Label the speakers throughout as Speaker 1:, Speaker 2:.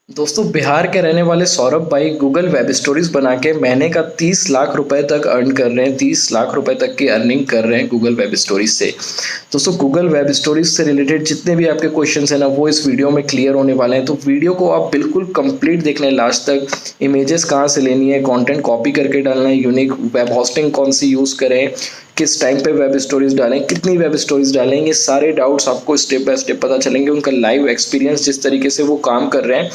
Speaker 1: दोस्तों, बिहार के रहने वाले सौरभ भाई गूगल वेब स्टोरीज बना के महीने का 30 लाख रुपए तक अर्न कर रहे हैं। 30 लाख रुपए तक की अर्निंग कर रहे हैं गूगल वेब स्टोरीज से। दोस्तों, गूगल वेब स्टोरीज से रिलेटेड जितने भी आपके क्वेश्चंस हैं ना, वो इस वीडियो में क्लियर होने वाले हैं। तो वीडियो को आप बिल्कुल कंप्लीट देखना है लास्ट तक। इमेजेस कहाँ से लेनी है, कंटेंट कॉपी करके डालना है, यूनिक वेब होस्टिंग कौन सी यूज़ करें, किस टाइम पे वेब स्टोरीज डालें, कितनी वेब स्टोरीज डालें, ये सारे डाउट्स आपको स्टेप बाय स्टेप पता चलेंगे। उनका लाइव एक्सपीरियंस, जिस तरीके से वो काम कर रहे हैं,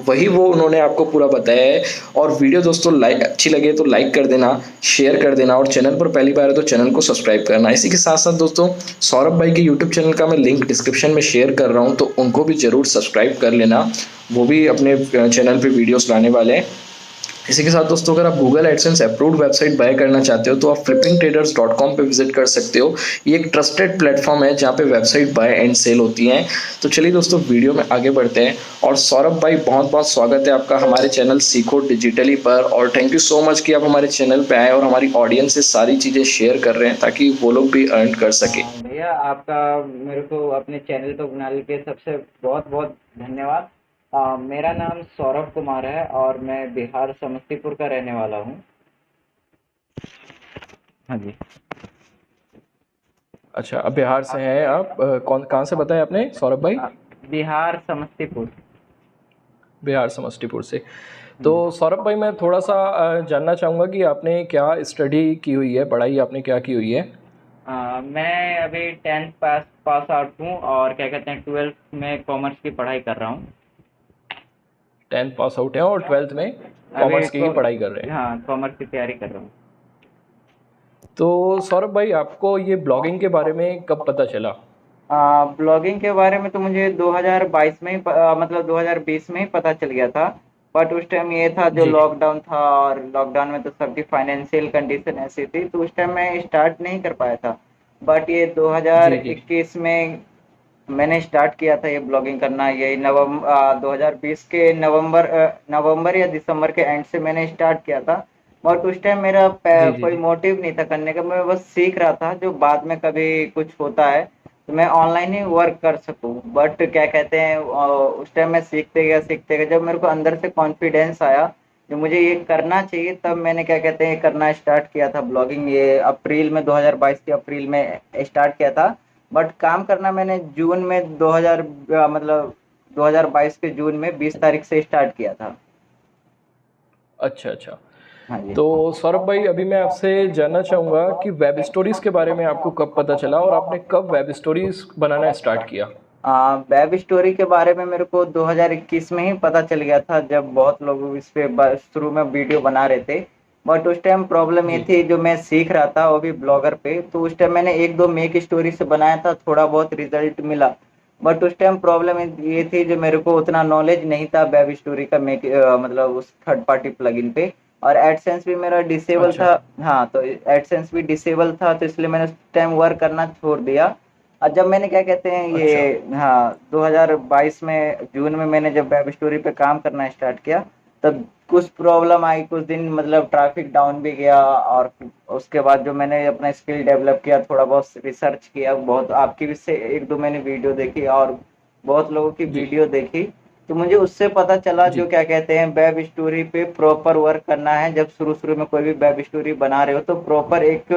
Speaker 1: वही वो उन्होंने आपको पूरा बताया है। और वीडियो दोस्तों लाइक अच्छी लगे तो लाइक कर देना, शेयर कर देना, और चैनल पर पहली बार है तो चैनल को सब्सक्राइब करना। इसी के साथ साथ दोस्तों, सौरभ भाई के यूट्यूब चैनल का मैं लिंक डिस्क्रिप्शन में शेयर कर रहा हूँ, तो उनको भी जरूर सब्सक्राइब कर लेना। वो भी अपने चैनल पे वीडियोस लाने वाले हैं। इसी के साथ दोस्तों, अगर आप Google AdSense approved website bye करना चाहते हो तो आप flippingtraders.com पे विजिट कर सकते हो। ये एक ट्रस्टेड प्लेटफॉर्म है जहाँ पे वेबसाइट बाय एंड सेल होती हैं। तो चलिए दोस्तों, वीडियो में आगे बढ़ते हैं। और सौरभ भाई, बहुत बहुत स्वागत है आपका हमारे चैनल सीखो डिजिटली पर। और थैंक यू सो मच कि आप हमारे चैनल पे आए और हमारी ऑडियंस से सारी चीज़ें शेयर कर रहे हैं ताकि वो लोग भी अर्न कर सके।
Speaker 2: भैया आपका मेरे को अपने चैनल को बनाने के सबसे बहुत बहुत धन्यवाद। मेरा नाम सौरभ कुमार है और मैं बिहार समस्तीपुर का रहने वाला हूँ। हाँ जी।
Speaker 1: अच्छा, अब बिहार से हैं आप? कौन कहाँ से बताया आपने सौरभ भाई?
Speaker 2: अ, बिहार समस्तीपुर।
Speaker 1: बिहार समस्तीपुर से। तो
Speaker 2: हम्म।
Speaker 1: सौरभ भाई, मैं थोड़ा सा जानना चाहूँगा कि आपने क्या स्टडी की हुई है, पढ़ाई आपने क्या की हुई है?
Speaker 2: मैं अभी 10th पास पास आउट हूँ और क्या कहते हैं 12th में कॉमर्स की पढ़ाई कर रहा हूँ।
Speaker 1: 10th पास आउट हैं और 12th में
Speaker 2: अभी
Speaker 1: कॉमर्स की ही पढ़ाई कर रहे हैं।
Speaker 2: हाँ, कॉमर्स की तैयारी कर रहा हूँ।
Speaker 1: तो सौरभ भाई, आपको ये ब्लॉगिंग के बारे में कब पता चला?
Speaker 2: ब्लॉगिंग के बारे में तो मुझे 2022 में ही मतलब 2020 में ही पता चल गया था। बट उस टाइम ये था जो
Speaker 1: जी
Speaker 2: लॉकडाउन था और लॉकडाउन में तो सबकी फाइनेंशियल कंडीशन ऐसी थी तो उस टाइम मैं स्टार्ट नहीं कर पाया था। बट ये
Speaker 1: जी जी।
Speaker 2: 2021 में मैंने स्टार्ट किया था ये ब्लॉगिंग करना। ये नवंबर 2020 के नवंबर या दिसंबर के एंड से मैंने स्टार्ट किया था। बट उस टाइम मेरा
Speaker 1: जी जी
Speaker 2: कोई
Speaker 1: जी।
Speaker 2: मोटिव नहीं था करने का। मैं बस सीख रहा था जो बाद में कभी कुछ होता है तो मैं ऑनलाइन ही वर्क कर सकूं। बट क्या कहते हैं उस टाइम मैं सीखते गया जब मेरे को अंदर से कॉन्फिडेंस आया जो मुझे ये करना चाहिए, तब मैंने क्या कहते हैं करना स्टार्ट किया था ब्लॉगिंग। ये अप्रैल में 2022 के अप्रैल में स्टार्ट किया था। बट काम करना मैंने जून में 2000 मतलब 2022 के जून में 20 तारीख से स्टार्ट किया था।
Speaker 1: अच्छा अच्छा।
Speaker 2: हाँ जी।
Speaker 1: तो सौरभ भाई, अभी मैं आपसे जानना चाहूँगा कि वेब स्टोरीज के बारे में आपको कब पता चला और आपने कब वेब स्टोरीज बनाना स्टार्ट किया?
Speaker 2: वेब स्टोरी के बारे में मेरे को 2021 में ही पता चल गया था जब बहुत लोग इस पे शुरू में वीडियो बना रहे थे। बट उस टाइम प्रॉब्लम ये
Speaker 1: जी
Speaker 2: थी जो मैं सीख रहा था वो भी ब्लॉगर पे, तो उस टाइम मैंने एक दो मेक स्टोरी से बनाया था, थोड़ा बहुत रिजल्ट मिला। बट उस टाइम प्रॉब्लम ये थी जो मेरे को उतना नॉलेज नहीं था वेब स्टोरी का मतलब उस थर्ड पार्टी प्लगइन पे। और एडसेंस भी मेरा डिसेबल
Speaker 1: अच्छा
Speaker 2: था। हाँ, तो एडसेंस भी डिसेबल था तो इसलिए मैंने उस टाइम वर्क करना छोड़ दिया। और जब मैंने क्या कहते हैं ये
Speaker 1: अच्छा।
Speaker 2: हाँ 2022 में जून में मैंने जब वेब स्टोरी पे काम करना स्टार्ट किया, तब कुछ प्रॉब्लम आई। कुछ दिन मतलब ट्रैफिक डाउन भी गया और उसके बाद जो मैंने अपना स्किल डेवलप किया, थोड़ा बहुत रिसर्च किया, बहुत आपकी भी से एक दो मैंने वीडियो देखी और बहुत लोगों की
Speaker 1: जी
Speaker 2: वीडियो देखी, तो मुझे उससे पता चला जो
Speaker 1: जी
Speaker 2: क्या कहते हैं वेब स्टोरी पे प्रॉपर वर्क करना है। जब शुरू शुरू में कोई भी वेब स्टोरी बना रहे हो तो प्रॉपर एक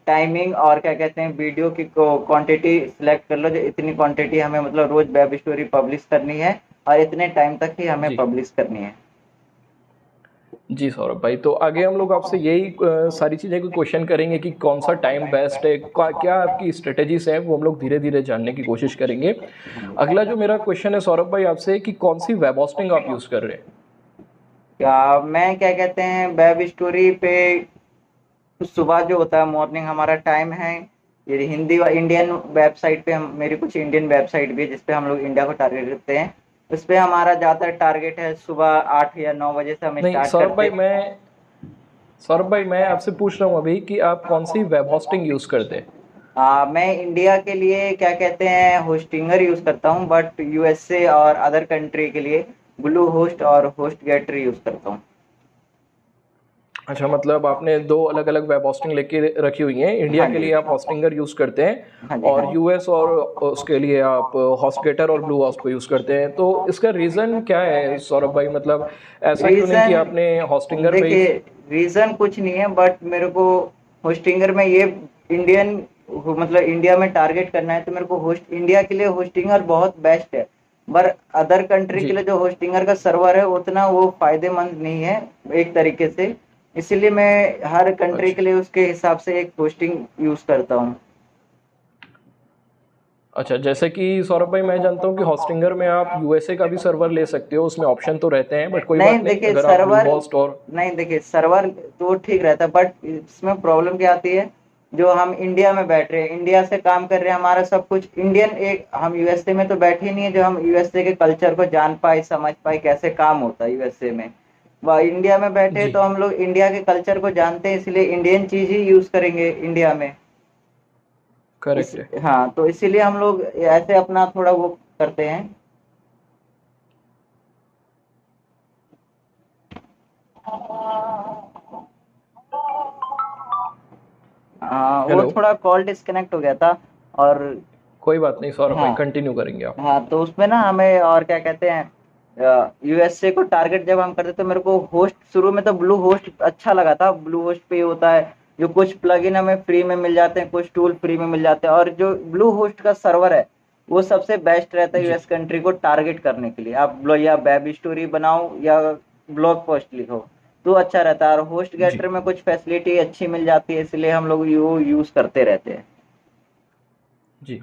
Speaker 2: टाइमिंग और क्या कहते हैं वीडियो की क्वांटिटी सिलेक्ट कर लो जो इतनी क्वांटिटी हमें मतलब रोज वेब स्टोरी पब्लिश करनी है और इतने टाइम तक ही हमें
Speaker 1: जी।
Speaker 2: पब्लिश करनी है।
Speaker 1: जी सौरभ भाई, तो आगे हम लोग आपसे यही सारी चीज़ें को क्वेश्चन करेंगे कि कौन सा टाइम बेस्ट है, क्या आपकी स्ट्रेटेजीज हैं, वो हम लोग धीरे धीरे जानने की कोशिश करेंगे। अगला जो मेरा क्वेश्चन है सौरभ भाई आपसे, कि कौन सी वेब होस्टिंग आप यूज़ कर रहे हैं?
Speaker 2: मैं क्या कहते हैं वेब स्टोरी पे सुबह जो होता है मॉर्निंग हमारा टाइम है। ये हिंदी व इंडियन वेबसाइट पे हम मेरी कुछ इंडियन वेबसाइट भी है जिसपे हम लोग इंडिया को टारगेट करते हैं। उस पे हमारा ज़्यादातर टारगेट है सुबह 8 या 9 बजे से हम
Speaker 1: नहीं
Speaker 2: स्टार्ट
Speaker 1: सौरभ
Speaker 2: करते
Speaker 1: भाई,
Speaker 2: हैं।
Speaker 1: मैं आपसे पूछ रहा हूँ अभी कि आप कौन सी वेब होस्टिंग यूज़ करते हैं?
Speaker 2: मैं इंडिया के लिए क्या कहते हैं होस्टिंगर यूज करता हूँ, बट यूएसए और अदर कंट्री के लिए ब्लू होस्ट और होस्ट गेटर यूज करता हूँ।
Speaker 1: अच्छा, मतलब आपने दो अलग अलग वेब होस्टिंग लेके रखी हुई हैं। इंडिया
Speaker 2: हाँ
Speaker 1: के
Speaker 2: जी,
Speaker 1: लिए आप होस्टिंगर यूज़ करते हैं
Speaker 2: हाँ जी, हाँ
Speaker 1: और
Speaker 2: जी।
Speaker 1: यूएस और उसके लिए आप हॉस्टगेटर और ब्लू होस्ट को यूज़ करते हैं। तो इसका रीज़न क्या है सौरभ भाई? मतलब ऐसा क्यों नहीं कि
Speaker 2: रीज़न
Speaker 1: आपने होस्टिंगर पे ही।
Speaker 2: देखिए, रीज़न कुछ नहीं है, बट मेरे को होस्टिंगर में ये इंडियन मतलब इंडिया में टारगेट करना है, तो मेरे को होस्ट इंडिया के लिए होस्टिंगर बहुत बेस्ट है। पर अदर कंट्री
Speaker 1: जी।
Speaker 2: के लिए जो होस्टिंगर का सर्वर है उतना वो फायदेमंद नहीं है एक तरीके से। इसीलिए मैं हर कंट्री
Speaker 1: अच्छा।
Speaker 2: के लिए उसके हिसाब से एक होस्टिंग यूज़ करता हूँ।
Speaker 1: अच्छा, जैसे कि सौरभ भाई मैं जानता हूँ कि होस्टिंगर में आप यूएसए का भी सर्वर ले सकते हो, उसमें ऑप्शन तो रहते हैं, बट कोई
Speaker 2: नहीं
Speaker 1: बात नहीं
Speaker 2: देखिए
Speaker 1: अगर आप ब्लू
Speaker 2: सर्वर
Speaker 1: होस्ट और।
Speaker 2: नहीं देखिए सर्वर तो ठीक रहता है, बट इसमें प्रॉब्लम क्या आती है, जो हम इंडिया में बैठ रहे हैं, इंडिया से काम कर रहे हैं, हमारा सब कुछ इंडियन, एक हम यूएसए में तो बैठे ही नहीं है जो हम यूएसए के कल्चर को जान पाए समझ पाए कैसे काम होता है यूएसए में। इंडिया में बैठे
Speaker 1: जी।
Speaker 2: तो हम लोग इंडिया के कल्चर को जानते हैं, इसलिए इंडियन चीज ही यूज करेंगे इंडिया में। इस
Speaker 1: करेक्ट है।
Speaker 2: हाँ, तो इसीलिए हम लोग ऐसे अपना थोड़ा वो करते हैं। हाँ, वो
Speaker 1: हेलो।
Speaker 2: थोड़ा कॉल डिस्कनेक्ट हो गया था। और
Speaker 1: कोई बात नहीं सौरभ भाई,
Speaker 2: हाँ,
Speaker 1: कंटिन्यू करेंगे आप।
Speaker 2: हाँ, तो उसमें ना हमें और क्या कहते हैं, यूएसए को टारगेट जब हम करते तो मेरे को होस्ट शुरू में तो ब्लू होस्ट अच्छा लगा था। ब्लू होस्ट पे ये होता है जो कुछ प्लगइन हमें फ्री में मिल जाते हैं, कुछ टूल फ्री में मिल जाते हैं, और जो ब्लू होस्ट का सर्वर है वो सबसे बेस्ट रहता है
Speaker 1: जी।
Speaker 2: यूएस कंट्री को टारगेट करने के लिए। आप या वेब स्टोरी बनाओ या ब्लॉग पोस्ट लिखो तो अच्छा रहता है, और होस्ट
Speaker 1: जी।
Speaker 2: गेटर में कुछ फैसिलिटी अच्छी मिल जाती है, इसलिए हम लोग यू यूज करते रहते हैं।
Speaker 1: जी।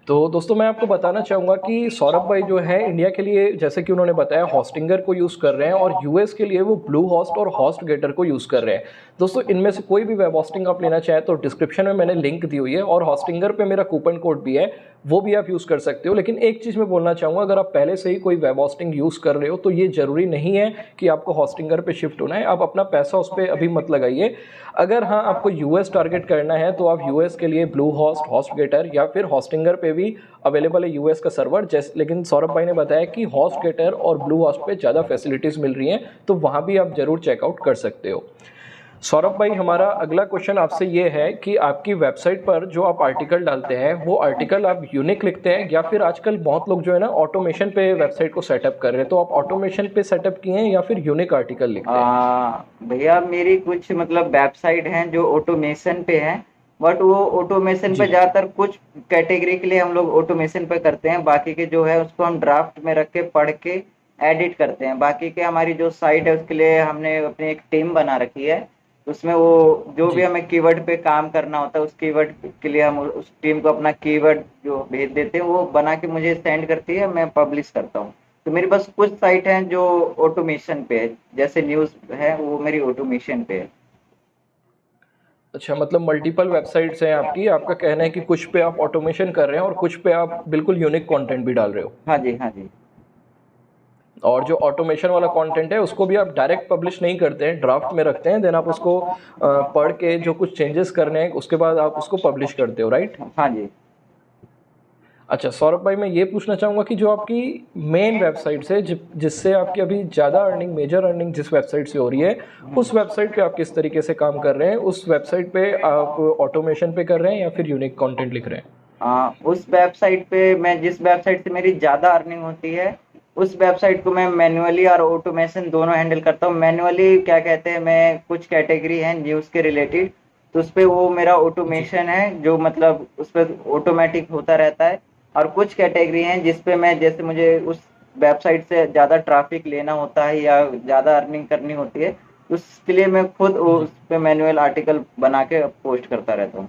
Speaker 1: तो दोस्तों मैं आपको बताना चाहूँगा कि सौरभ भाई जो है इंडिया के लिए, जैसे कि उन्होंने बताया, होस्टिंगर को यूज़ कर रहे हैं और यूएस के लिए वो ब्लू होस्ट और होस्ट गेटर को यूज़ कर रहे हैं। दोस्तों इनमें से कोई भी वेब होस्टिंग आप लेना चाहें तो डिस्क्रिप्शन में मैंने लिंक दी हुई है, और होस्टिंगर पे मेरा कूपन कोड भी है, वो भी आप यूज़ कर सकते हो। लेकिन एक चीज़ मैं बोलना चाहूँगा, अगर आप पहले से ही कोई वेब होस्टिंग यूज़ कर रहे हो तो ये ज़रूरी नहीं है कि आपको होस्टिंगर पे शिफ्ट होना है। आप अपना पैसा उस पर अभी मत लगाइए। अगर हाँ आपको यूएस टारगेट करना है तो आप यूएस के लिए ब्लू होस्ट, होस्ट गेटर या फिर होस्टिंगर पे भी अवेलेबल है यूएस का सर्वर। जैसे लेकिन सौरभ भाई ने बताया कि हॉस्ट गेटर और ब्लू होस्ट पे ज़्यादा फैसिलिटीज़ मिल रही हैं, तो वहाँ भी आप ज़रूर चेकआउट कर सकते हो। सौरभ भाई हमारा अगला क्वेश्चन आपसे ये है कि आपकी वेबसाइट पर जो आप आर्टिकल डालते हैं वो आर्टिकल आप यूनिक लिखते हैं, या फिर आजकल बहुत लोग जो है ना ऑटोमेशन पे वेबसाइट को सेटअप कर रहे हैं, तो आप ऑटोमेशन पे सेटअप किए हैं या फिर यूनिक आर्टिकल लिखते हैं?
Speaker 2: भैया मेरी कुछ मतलब वेबसाइट हैं जो ऑटोमेशन पे हैं, बट वो ऑटोमेशन पे
Speaker 1: जी।
Speaker 2: ज़्यादातर कुछ कैटेगरी के लिए हम लोग ऑटोमेशन पे करते हैं, बाकी के जो है उसको हम ड्राफ्ट में रख के पढ़ के एडिट करते हैं। बाकी के हमारी जो साइट है उसके लिए हमने अपनी एक टीम बना रखी है, उसमें वो जो भी
Speaker 1: जी।
Speaker 2: हमें कीवर्ड पे काम करना होता है उस कीवर्ड के लिए हम उस टीम को अपना कीवर्ड जो भेज देते हैं वो बना के मुझे सेंड करती है, मैं पब्लिश करता हूँ। तो मेरे पास कुछ साइट हैं जो ऑटोमेशन पे है, जैसे न्यूज़ है वो मेरी ऑटोमेशन पे है।
Speaker 1: अच्छा, मतलब मल्टीपल वेबसाइट्स हैं आपकी, आपका कहना है कि कुछ पे आप ऑटोमेशन कर रहे हैं और कुछ पे आप बिल्कुल यूनिक कंटेंट भी डाल रहे हो।
Speaker 2: हाँ जी, हाँ जी।
Speaker 1: और जो ऑटोमेशन वाला कंटेंट है उसको भी आप डायरेक्ट पब्लिश नहीं करते हैं, ड्राफ्ट में रखते हैं, देन आप उसको पढ़ के जो कुछ चेंजेस करने हैं उसके बाद आप उसको पब्लिश करते हो, राइट?
Speaker 2: हाँ जी।
Speaker 1: अच्छा सौरभ भाई, मैं ये पूछना चाहूँगा कि जो आपकी मेन वेबसाइट से जिससे आपकी अभी ज़्यादा अर्निंग, मेजर अर्निंग जिस वेबसाइट से हो रही है, उस वेबसाइट पे आप किस तरीके से काम कर रहे हैं? उस वेबसाइट पे आप ऑटोमेशन पे कर रहे हैं या फिर यूनिक कंटेंट लिख रहे हैं?
Speaker 2: उस वेबसाइट पे मैं जिस वेबसाइट से मेरी ज़्यादा अर्निंग होती है उस वेबसाइट को मैं मैन्युअली और ऑटोमेशन दोनों हैंडल करता हूँ। मैन्युअली क्या कहते हैं, मैं कुछ कैटेगरी है न्यूज़ के रिलेटेड, तो उस पे वो मेरा
Speaker 1: जी।
Speaker 2: ऑटोमेशन है जो मतलब उस पर ऑटोमेटिक होता रहता है। और कुछ कैटेगरी हैं जिस पे मैं, जैसे मुझे उस वेबसाइट से ज़्यादा ट्रैफिक लेना होता है या ज़्यादा अर्निंग करनी होती है, उसके लिए मैं खुद
Speaker 1: जी।
Speaker 2: उस पे मैनुअल आर्टिकल बना के पोस्ट करता रहता हूँ।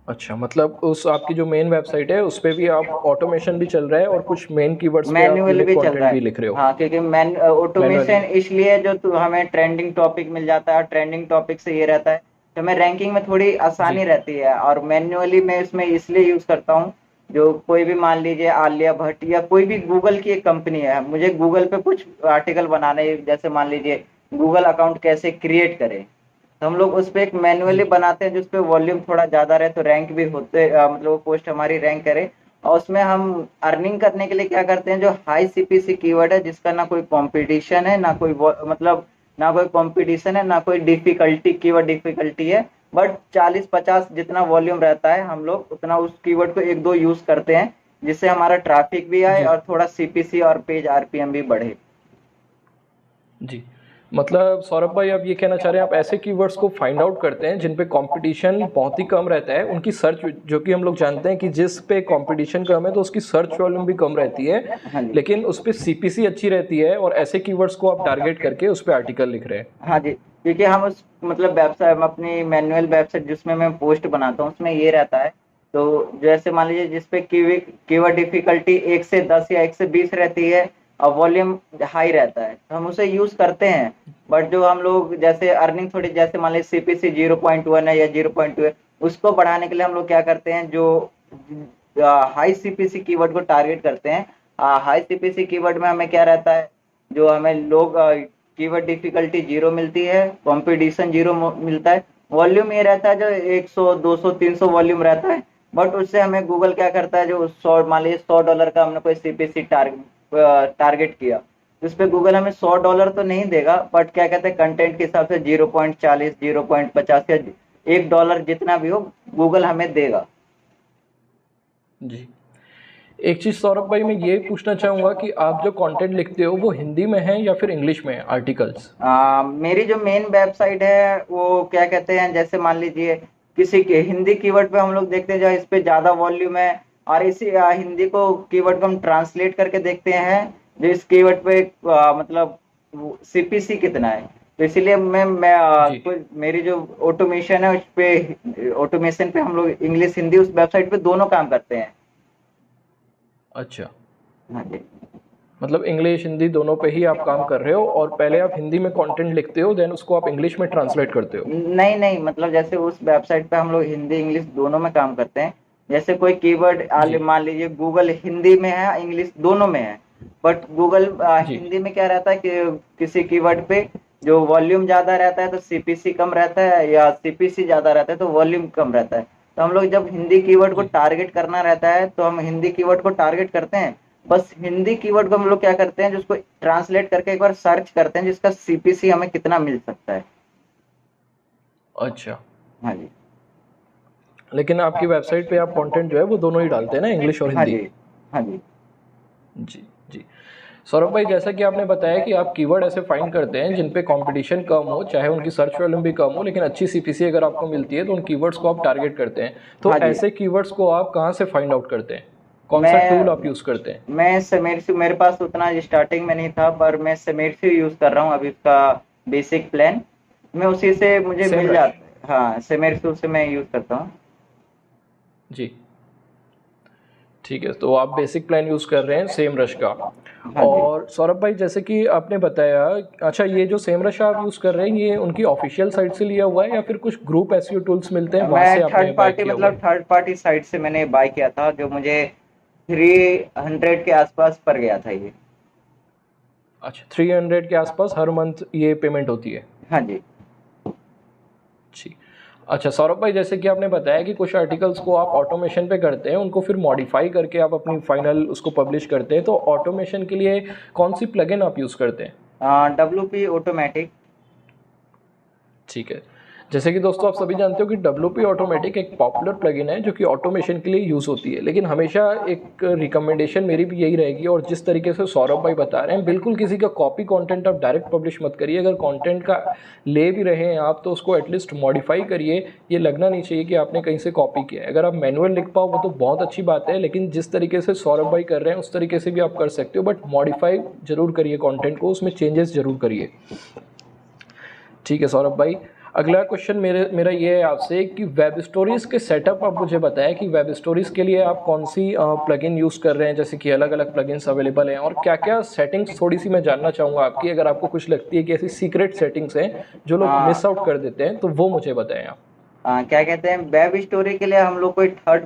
Speaker 1: अच्छा, मतलब उस आपकी जो मेन वेबसाइट है उस पे भी आप ऑटोमेशन भी चल रहा है और कुछ मेन कीवर्ड्स पे आप
Speaker 2: मैनुअल
Speaker 1: यूनिक
Speaker 2: भी चल रहा
Speaker 1: कंटेंट
Speaker 2: है।
Speaker 1: भी लिख रहे हो?
Speaker 2: हाँ, क्योंकि मैन
Speaker 1: मैनुअली।
Speaker 2: ऑटोमेशन इसलिए जो हमें ट्रेंडिंग टॉपिक मिल जाता है, ट्रेंडिंग टॉपिक से ये रहता है तो हमें रैंकिंग में थोड़ी आसानी
Speaker 1: जी।
Speaker 2: रहती है। और मैन्युअली मैं इसमें इसलिए यूज करता हूँ, जो कोई भी मान लीजिए आलिया भट्ट या कोई भी गूगल की एक कंपनी है, मुझे गूगल पे कुछ आर्टिकल बनाने हैं, जैसे मान लीजिए गूगल अकाउंट कैसे क्रिएट करें, तो हम लोग उस पे एक मैन्युअली
Speaker 1: जी।
Speaker 2: बनाते हैं जिस पे वॉल्यूम थोड़ा ज्यादा रहे तो रैंक भी होते, मतलब वो पोस्ट हमारी रैंक करे। और उसमें हम अर्निंग करने के लिए क्या करते हैं, जो हाई सीपीसी कीवर्ड है जिसका ना कोई कंपटीशन है ना कोई मतलब ना कोई कंपटीशन है, ना कोई डिफिकल्टी, कीवर्ड डिफिकल्टी है। बट 40-50 जितना वॉल्यूम रहता है, हम लोग उतना उस कीवर्ड को एक दो यूज करते हैं, जिससे हमारा ट्रैफिक भी आए
Speaker 1: जी
Speaker 2: और थोड़ा सीपीसी और पेज आरपीएम भी बढ़े।
Speaker 1: जी। मतलब सौरभ भाई आप ये कहना चाह रहे हैं आप ऐसे कीवर्ड्स को फाइंड आउट करते हैं जिन पे कंपटीशन बहुत ही कम रहता है, उनकी सर्च, जो कि हम लोग जानते हैं कि जिस पे कंपटीशन कम है तो उसकी सर्च वॉल्यूम भी कम रहती है,
Speaker 2: हाँ जी।
Speaker 1: लेकिन उस पे सीपीसी अच्छी रहती है, और ऐसे कीवर्ड्स को आप टारगेट करके उस पे आर्टिकल लिख रहे हैं।
Speaker 2: हाँ जी, क्योंकि हम उस मतलब वेबसाइट, अपनी मैनुअल वेबसाइट जिसमें मैं पोस्ट बनाता हूँ, उसमें ये रहता है। तो जैसे मान लीजिए जिसपे कीवर्ड डिफिकल्टी 1 से 10 या 1 से 20 रहती है और वॉल्यूम हाई रहता है, तो हम उसे यूज करते हैं। बट जो हम लोग जैसे अर्निंग थोड़ी, जैसे मान लीजिए सीपीसी 0.1 है या 0.2 है, उसको बढ़ाने के लिए हम लोग क्या करते हैं, जो हाई सीपीसी कीवर्ड को टारगेट करते हैं। हाई सीपीसी कीवर्ड में हमें क्या रहता है, जो हमें लोग कीवर्ड डिफिकल्टी 0 मिलती है, कंपटीशन 0 मिलता है, वॉल्यूम ये रहता है जो 100 200 300 वॉल्यूम रहता है। बट उससे हमें गूगल क्या करता है, जो 100 मान लीजिए $100 का हमने कोई सीपीसी टारगेट किया, तो उस पर गूगल हमें $100 तो नहीं देगा, बट क्या कहते हैं कंटेंट के हिसाब से 0.40 0.50 या $1 जितना भी हो, गूगल हमें देगा।
Speaker 1: जी। एक चीज़ सौरभ भाई मैं ये पूछना चाहूँगा कि आप जो कंटेंट लिखते हो वो हिंदी में है या फिर इंग्लिश में है आर्टिकल्स?
Speaker 2: मेरी जो मेन वेबसाइट है वो क्या कहते हैं, जैसे मान लीजिए किसी के हिंदी कीवर्ड पे हम लोग देखते हैं जो इस पे ज्यादा वॉल्यूम है, और इसी हिंदी को कीवर्ड को हम ट्रांसलेट करके देखते हैं जो इस कीवर्ड पे मतलब सीपीसी कितना है। तो इसीलिए मैं
Speaker 1: जी।
Speaker 2: मेरी जो ऑटोमेशन है उस पे, ऑटोमेशन पे हम लोग इंग्लिश हिंदी उस वेबसाइट पे दोनों काम करते हैं।
Speaker 1: अच्छा।
Speaker 2: हाँ जी।
Speaker 1: मतलब इंग्लिश हिंदी दोनों पे ही आप काम कर रहे हो, और पहले आप हिंदी में कंटेंट लिखते हो देन उसको आप इंग्लिश में ट्रांसलेट करते हो।
Speaker 2: नहीं नहीं, मतलब जैसे उस वेबसाइट पे हम लोग हिंदी इंग्लिश दोनों में काम करते हैं। जैसे कोई कीवर्ड
Speaker 1: जी
Speaker 2: मान लीजिए गूगल हिंदी में है, इंग्लिश दोनों में है। बट गूगल
Speaker 1: जी।
Speaker 2: हिंदी में क्या रहता है कि किसी कीवर्ड पे जो वॉल्यूम ज्यादा रहता है तो सीपीसी कम रहता है, या सीपीसी ज्यादा रहता है तो वॉल्यूम कम रहता है। तो हम लोग जब हिंदी कीवर्ड को
Speaker 1: जी।
Speaker 2: टारगेट करना रहता है तो हम हिंदी कीवर्ड को टारगेट करते हैं। बस हिंदी कीवर्ड को हम लोग क्या करते हैं, जिसको ट्रांसलेट करके एक बार सर्च करते हैं जिसका सीपीसी हमें कितना मिल सकता है।
Speaker 1: अच्छा।
Speaker 2: हाँ जी।
Speaker 1: लेकिन आपकी वेबसाइट पे आप कंटेंट जो है वो दोनों ही डालते हैं ना, इंग्लिश और
Speaker 2: हाँ
Speaker 1: हिंदी?
Speaker 2: जी। हाँ जी।
Speaker 1: जी जी। सौरभ भाई जैसा कि आपने बताया कि आप कीवर्ड ऐसे फाइंड करते हैं जिन पे कंपटीशन कम हो, चाहे उनकी सर्च वॉल्यूम भी कम हो, लेकिन अच्छी सीपीसी अगर आपको मिलती है तो उन कीवर्ड्स को आप टारगेट करते हैं। तो
Speaker 2: हाँ जी।
Speaker 1: ऐसे कीवर्ड्स को आप कहाँ से फाइंड आउट करते हैं? कौन सा टूल आप
Speaker 2: मैं
Speaker 1: यूज़ करते हैं?
Speaker 2: मैं समेट मेरे पास उतना स्टार्टिंग में नहीं था, पर मैं समेट से यूज कर रहा हूँ अभी उसका बेसिक प्लान। मैं उसी से मुझे
Speaker 1: सेम
Speaker 2: मिल
Speaker 1: रश।
Speaker 2: जाता है। हाँ, समेट से मैं यूज करता हूँ।
Speaker 1: जी। ठीक है, तो आप बेसिक प्लान यूज़ कर रहे हैं सेम रश का।
Speaker 2: हाँ जी।
Speaker 1: और सौरभ भाई जैसे कि आपने बताया, अच्छा ये जो सेम रश आप यूज़ कर रहे हैं ये उनकी ऑफिशियल साइट से लिया हुआ है या फिर कुछ ग्रुप एसईओ टूल्स मिलते हैं वहाँ से
Speaker 2: मैं
Speaker 1: आपने बाय किया हुआ है?
Speaker 2: थर्ड पार्टी साइट से मैंने बाय किया था, जो मुझे 300 के आसपास पड़ गया था ये।
Speaker 1: अच्छा, 300 के आसपास हर मंथ ये पेमेंट होती है?
Speaker 2: हाँ जी।
Speaker 1: जी। अच्छा सौरभ भाई जैसे कि आपने बताया कि कुछ आर्टिकल्स को आप ऑटोमेशन पे करते हैं, उनको फिर मॉडिफाई करके आप अपनी फाइनल उसको पब्लिश करते हैं, तो ऑटोमेशन के लिए कौन सी प्लगइन आप यूज़ करते हैं?
Speaker 2: WP automatic.
Speaker 1: ठीक है। जैसे कि दोस्तों आप सभी जानते हो कि WP ऑटोमेटिक एक पॉपुलर प्लगइन है जो कि ऑटोमेशन के लिए यूज़ होती है, लेकिन हमेशा एक रिकमेंडेशन मेरी भी यही रहेगी, और जिस तरीके से सौरभ भाई बता रहे हैं, बिल्कुल किसी का कॉपी कंटेंट आप डायरेक्ट पब्लिश मत करिए। अगर कंटेंट का ले भी रहे हैं आप तो उसको एटलीस्ट मॉडिफाई करिए। ये लगना नहीं चाहिए कि आपने कहीं से कॉपी किया है। अगर आप मैनुअल लिख पाओ वो तो बहुत अच्छी बात है, लेकिन जिस तरीके से सौरभ भाई कर रहे हैं उस तरीके से भी आप कर सकते हो, बट मॉडिफाई जरूर करिए कंटेंट को, उसमें चेंजेस जरूर करिए। ठीक है सौरभ भाई, अगला क्वेश्चन मेरा ये है आपसे कि वेब स्टोरीज के सेटअप आप मुझे बताएं कि वेब स्टोरीज के लिए आप कौन सी प्लगइन यूज़ कर रहे हैं, जैसे कि अलग अलग प्लगइन्स अवेलेबल हैं, और क्या क्या सेटिंग्स थोड़ी सी मैं जानना चाहूँगा आपकी। अगर आपको कुछ लगती है कि ऐसी सीक्रेट सेटिंग्स हैं जो लोग मिस आउट कर देते हैं तो वो मुझे बताएं आप।
Speaker 2: क्या कहते हैं, वेब स्टोरी के लिए हम लोग कोई थर्ड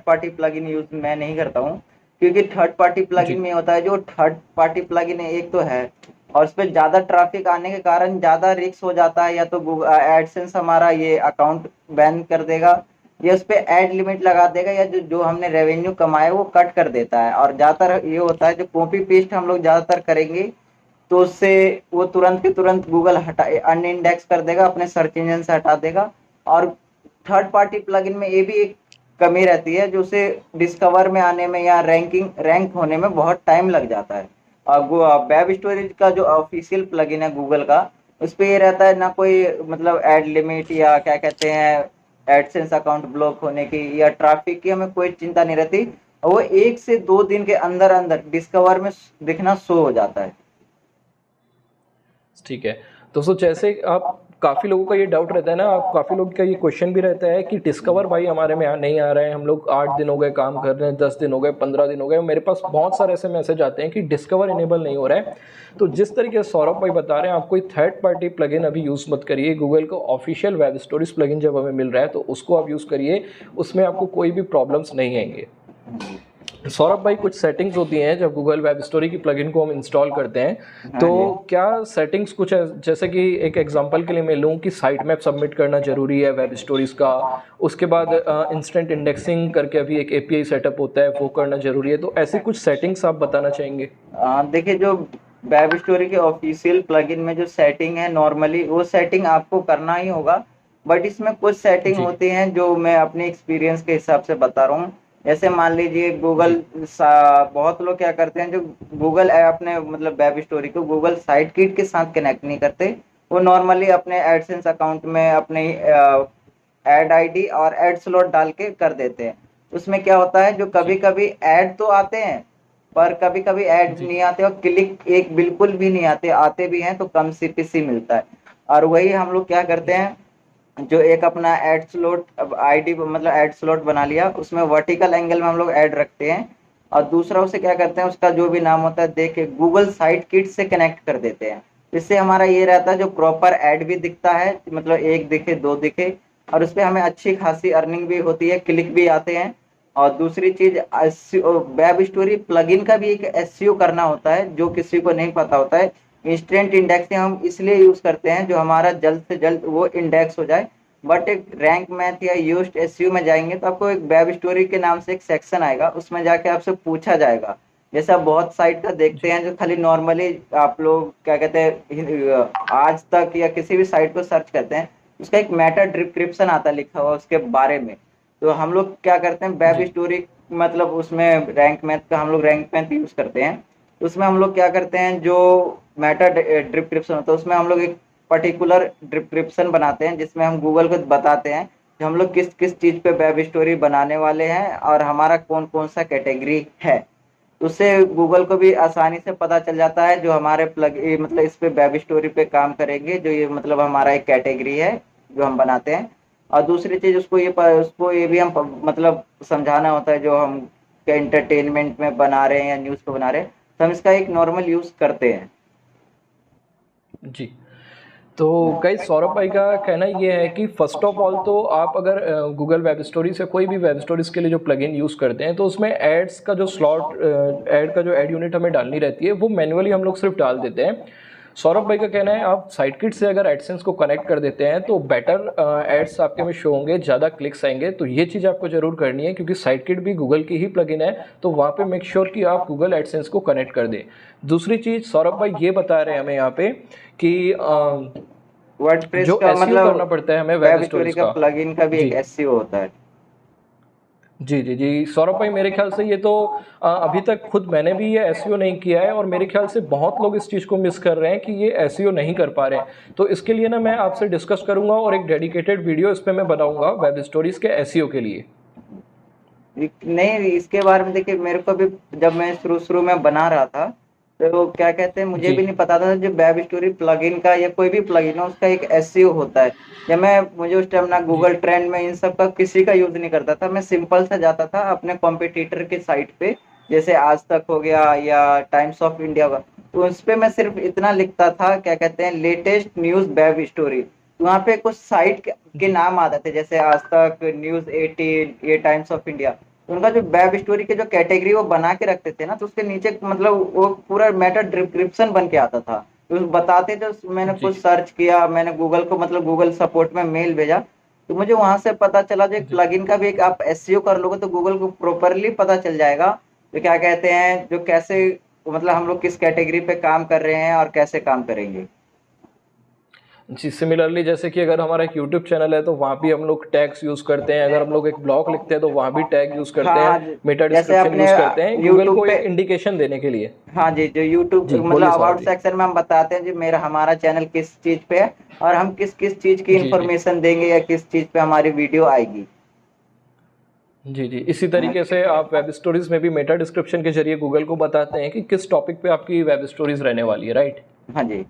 Speaker 2: पार्टी प्लगइन यूज मैं नहीं करता हूँ। क्योंकि थर्ड पार्टी प्लगइन
Speaker 1: जी
Speaker 2: में होता है, जो थर्ड पार्टी प्लगइन एक तो है, और उस पर ज्यादा ट्रैफिक आने के कारण ज्यादा रिस्क हो जाता है, या तो एडसेंस हमारा ये अकाउंट बैन कर देगा, या उस पर एड लिमिट लगा देगा, या जो जो हमने रेवेन्यू कमाए वो कट कर देता है। और ज्यादातर ये होता है जो कॉपी पेस्ट हम लोग ज्यादातर करेंगे तो उससे वो तुरंत के तुरंत गूगल हटा अनइंडेक्स कर देगा, अपने सर्च इंजन से हटा देगा। और थर्ड पार्टी प्लगइन में ये भी एक कमी रहती है, जो उसे डिस्कवर में आने में या रैंक होने में बहुत टाइम लग जाता है। और वेब स्टोरेज का जो ऑफिशियल प्लगइन है गूगल का, उस पे ये रहता है ना कोई मतलब एड लिमिट या क्या कहते हैं एडसेंस अकाउंट ब्लॉक होने की या ट्रैफिक की हमें कोई चिंता नहीं रहती। वो 1 से 2 दिन के अंदर अंदर डिस्कवर में दिखना शो हो जाता है।
Speaker 1: ठीक है। तो जैसे आप काफ़ी लोगों का ये डाउट रहता है ना, आप काफ़ी लोगों का ये क्वेश्चन भी रहता है कि डिस्कवर भाई हमारे में नहीं आ रहा है, हम लोग 8 दिन हो गए काम कर रहे हैं, 10 दिन हो गए, 15 दिन हो गए, मेरे पास बहुत सारे ऐसे मैसेज आते हैं कि डिस्कवर इनेबल नहीं हो रहा है। तो जिस तरीके से सौरभ भाई बता रहे हैं, आप कोई थर्ड पार्टी प्लगइन अभी यूज़ मत करिए। गूगल का ऑफिशियल वेब स्टोरेज प्लगइन जब हमें मिल रहा है तो उसको आप यूज़ करिए, उसमें आपको कोई भी प्रॉब्लम्स नहीं आएंगे। सौरभ भाई, कुछ सेटिंग्स होती हैं जब गूगल वेब स्टोरी की प्लगइन को हम इंस्टॉल करते हैं,
Speaker 2: हाँ
Speaker 1: तो
Speaker 2: जी।
Speaker 1: क्या सेटिंग्स कुछ है, जैसे कि एक एग्जांपल के लिए मैं लूँ कि साइट मैप सबमिट करना जरूरी है वेब स्टोरीज का, उसके बाद इंस्टेंट इंडेक्सिंग करके अभी एक एपीआई सेटअप होता है, वो करना जरूरी है, तो ऐसी कुछ सेटिंग्स आप बताना चाहेंगे?
Speaker 2: देखिए, जो वेब स्टोरी के ऑफिशियल प्लगइन में जो सेटिंग है नॉर्मली वो सेटिंग आपको करना ही होगा। बट इसमें कुछ सेटिंग
Speaker 1: जी
Speaker 2: होती हैं जो मैं अपने एक्सपीरियंस के हिसाब से बता रहा हूँ। जैसे मान लीजिए
Speaker 1: जी
Speaker 2: बहुत लोग क्या करते हैं, जो गूगल ऐप ने मतलब वेब स्टोरी को गूगल साइट किट के साथ कनेक्ट नहीं करते। वो नॉर्मली अपने एडसेंस अकाउंट में अपने एड आईडी और एड स्लॉट डाल के कर देते हैं। उसमें क्या होता है, जो कभी
Speaker 1: जी
Speaker 2: कभी ऐड तो आते हैं पर कभी कभी ऐड
Speaker 1: जी
Speaker 2: नहीं आते और क्लिक एक बिल्कुल भी नहीं आते, आते भी हैं तो कम सीपीसी मिलता है। और वही हम लोग क्या करते
Speaker 1: जी
Speaker 2: हैं, जो एक अपना एड स्लॉट आईडी मतलब एड स्लॉट बना लिया, उसमें वर्टिकल एंगल में हम लोग ऐड रखते हैं। और दूसरा उसे क्या करते हैं, उसका जो भी नाम होता है देख के गूगल साइट किट से कनेक्ट कर देते हैं। इससे हमारा ये रहता है जो प्रॉपर ऐड भी दिखता है, मतलब एक दिखे दो दिखे, और उसपे हमें अच्छी खासी अर्निंग भी होती है, क्लिक भी आते हैं। और दूसरी चीज, वेब स्टोरी प्लगइन का भी एक एसईओ करना होता है जो किसी को नहीं पता होता है। इंस्टेंट इंडेक्सिंग हम इसलिए यूज करते हैं जो हमारा जल्द से जल्द वो इंडेक्स हो जाए। बट एक रैंक मैथ या यूज्ड एसईओ में जाएंगे तो आपको एक वेब स्टोरी के नाम से एक सेक्शन आएगा, उसमें जाके आपसे पूछा जाएगा। जैसे आप बहुत साइट का देखते
Speaker 1: जी
Speaker 2: हैं जो खाली नॉर्मली आप लोग क्या कहते हैं आज तक या किसी भी साइट को सर्च करते हैं, उसका एक मेटा डिस्क्रिप्शन आता है लिखा हुआ उसके बारे में। तो हम लोग क्या करते हैं, वेब
Speaker 1: जी
Speaker 2: स्टोरी मतलब उसमें रैंक मैथ का हम लोग रैंक मैथ यूज करते हैं। उसमें हम लोग क्या करते हैं, जो मेटा डिस्क्रिप्शन होता है उसमें हम लोग एक पर्टिकुलर डिस्क्रिप्शन बनाते हैं जिसमें हम गूगल को बताते हैं कि हम लोग किस किस चीज पे वेब स्टोरी बनाने वाले हैं और हमारा कौन कौन सा कैटेगरी है। उससे गूगल को भी आसानी से पता चल जाता है जो हमारे मतलब इस पे वेब स्टोरी पे काम करेंगे, जो ये मतलब हमारा एक कैटेगरी है जो हम बनाते हैं। और दूसरी चीज उसको ये भी हम मतलब समझाना होता है जो हम एंटरटेनमेंट में बना रहे हैं या न्यूज पे बना रहे हैं, तो हम इसका एक नॉर्मल यूज करते हैं।
Speaker 1: जी। तो गाइस, सौरभ भाई का कहना ये है कि फर्स्ट ऑफ ऑल तो आप अगर गूगल वेब स्टोरीज या कोई भी वेब स्टोरीज के लिए जो प्लगइन यूज़ करते हैं, तो उसमें एड्स का जो स्लॉट, ऐड का जो ऐड यूनिट हमें डालनी रहती है, वो मैन्युअली हम लोग सिर्फ डाल देते हैं। सौरभ भाई का कहना है आप साइटकिट से अगर एडसेंस को कनेक्ट कर देते हैं तो बेटर एड्स आपके में शो होंगे, ज़्यादा क्लिक्स आएंगे। तो ये चीज़ आपको जरूर करनी है, क्योंकि साइटकिट भी गूगल की ही प्लगइन है, तो वहाँ पे मेक श्योर कि आप गूगल एडसेंस को कनेक्ट कर दें। दूसरी चीज़ सौरभ भाई ये बता रहे हैं हमें यहाँ पे कि
Speaker 2: वर्डप्रेस
Speaker 1: जो
Speaker 2: का
Speaker 1: एसईओ
Speaker 2: मतलब
Speaker 1: करना पड़ता है हमें वेब
Speaker 2: वेब स्टोरी
Speaker 1: स्टोरीज
Speaker 2: का
Speaker 1: का।
Speaker 2: प्लगइन का भी एक
Speaker 1: जी
Speaker 2: एसईओ होता है।
Speaker 1: जी जी जी सौरभ भाई, मेरे ख्याल से ये तो अभी तक खुद मैंने भी ये एसईओ नहीं किया है, और मेरे ख्याल से बहुत लोग इस चीज़ को मिस कर रहे हैं कि ये एसईओ नहीं कर पा रहे हैं। तो इसके लिए ना मैं आपसे डिस्कस करूंगा और एक डेडिकेटेड वीडियो इस पे मैं बनाऊंगा वेब स्टोरीज के एसईओ के लिए।
Speaker 2: नहीं, इसके बारे में देखिए, मेरे को भी जब मैं शुरू शुरू में बना रहा था तो क्या कहते हैं, मुझे
Speaker 1: जी
Speaker 2: भी नहीं पता था जो वेब स्टोरी प्लगइन का या कोई भी प्लगइन हो उसका एक एसईओ होता है। जब मैं मुझे उस टाइम ना
Speaker 1: जी
Speaker 2: गूगल ट्रेंड में इन सब का किसी का यूज नहीं करता था, मैं सिंपल सा जाता था अपने कॉम्पिटिटर के साइट पे, जैसे आज तक हो गया या टाइम्स ऑफ इंडिया का। तो उस पे मैं सिर्फ इतना लिखता था, क्या कहते हैं, लेटेस्ट न्यूज वेब स्टोरी। वहाँ पे कुछ साइट के
Speaker 1: जी
Speaker 2: नाम आते थे, जैसे आज तक, न्यूज 18, ये टाइम्स ऑफ इंडिया। उनका जो वेब स्टोरी के जो कैटेगरी वो बना के रखते थे ना, तो उसके नीचे मतलब वो पूरा मेटा डिस्क्रिप्शन बन के आता था। तो बताते थे, मैंने
Speaker 1: जी
Speaker 2: कुछ सर्च किया, मैंने गूगल को मतलब गूगल सपोर्ट में मेल भेजा, तो मुझे वहां से पता चला जो एक
Speaker 1: जी
Speaker 2: प्लगइन का भी एक आप एसईओ कर लोगे तो गूगल को प्रॉपरली पता चल जाएगा, तो क्या कहते हैं जो कैसे मतलब हम लोग किस कैटेगरी पे काम कर रहे हैं और कैसे काम करेंगे।
Speaker 1: जी, सिमिलरली जैसे कि अगर हमारा एक यूट्यूब चैनल है तो वहाँ भी हम लोग टैग्स यूज़ करते हैं, अगर हम लोग एक ब्लॉग लिखते हैं तो वहाँ भी टैग यूज़ करते
Speaker 2: हाँ
Speaker 1: हैं,
Speaker 2: हाँ
Speaker 1: मेटा
Speaker 2: जैसे
Speaker 1: डिस्क्रिप्शन
Speaker 2: अपने
Speaker 1: यूज़ करते हैं गूगल
Speaker 2: यूट्यूब
Speaker 1: को
Speaker 2: पे,
Speaker 1: एक इंडिकेशन देने के लिए।
Speaker 2: हाँ जी, जो यूट्यूब
Speaker 1: जी
Speaker 2: मतलब
Speaker 1: बोलिए सौरभ
Speaker 2: अबाउट
Speaker 1: जी।
Speaker 2: सेक्शन में हम बताते हैं जी मेरा हमारा चैनल किस चीज पे है और हम किस किस चीज की
Speaker 1: जी जी
Speaker 2: इंफॉर्मेशन देंगे या किस चीज पे हमारी वीडियो आएगी।
Speaker 1: जी जी, इसी
Speaker 2: हाँ
Speaker 1: तरीके से आप वेब स्टोरीज में भी मेटा डिस्क्रिप्शन के जरिए गूगल को बताते हैं कि किस टॉपिक पे आपकी वेब स्टोरीज रहने वाली है, राइट।
Speaker 2: हाँ जी।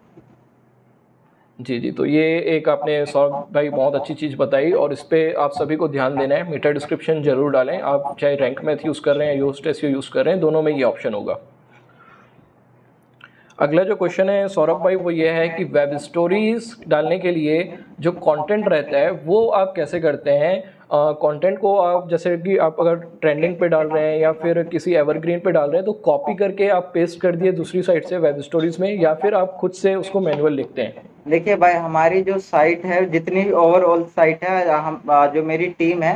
Speaker 1: जी जी, तो ये एक आपने सौरभ भाई बहुत अच्छी चीज़ बताई और इस पे आप सभी को ध्यान देना है, मेटा डिस्क्रिप्शन जरूर डालें, आप चाहे रैंक मैथ यूज़ कर रहे हैं योस्ट एसईओ यूज़ कर रहे हैं, दोनों में ये ऑप्शन होगा। अगला जो क्वेश्चन है सौरभ भाई वो ये है कि वेब स्टोरीज डालने के लिए जो कंटेंट रहता है वो आप कैसे करते हैं। कंटेंट को आप जैसे कि आप अगर ट्रेंडिंग पे डाल रहे हैं या फिर किसी एवरग्रीन पे डाल रहे हैं तो कॉपी करके आप पेस्ट कर दिए दूसरी साइड से वेब स्टोरीज में, या फिर आप खुद से उसको मैनुअल लिखते हैं।
Speaker 2: देखिए भाई हमारी जो साइट है जितनी भी ओवरऑल साइट है हम जो मेरी टीम है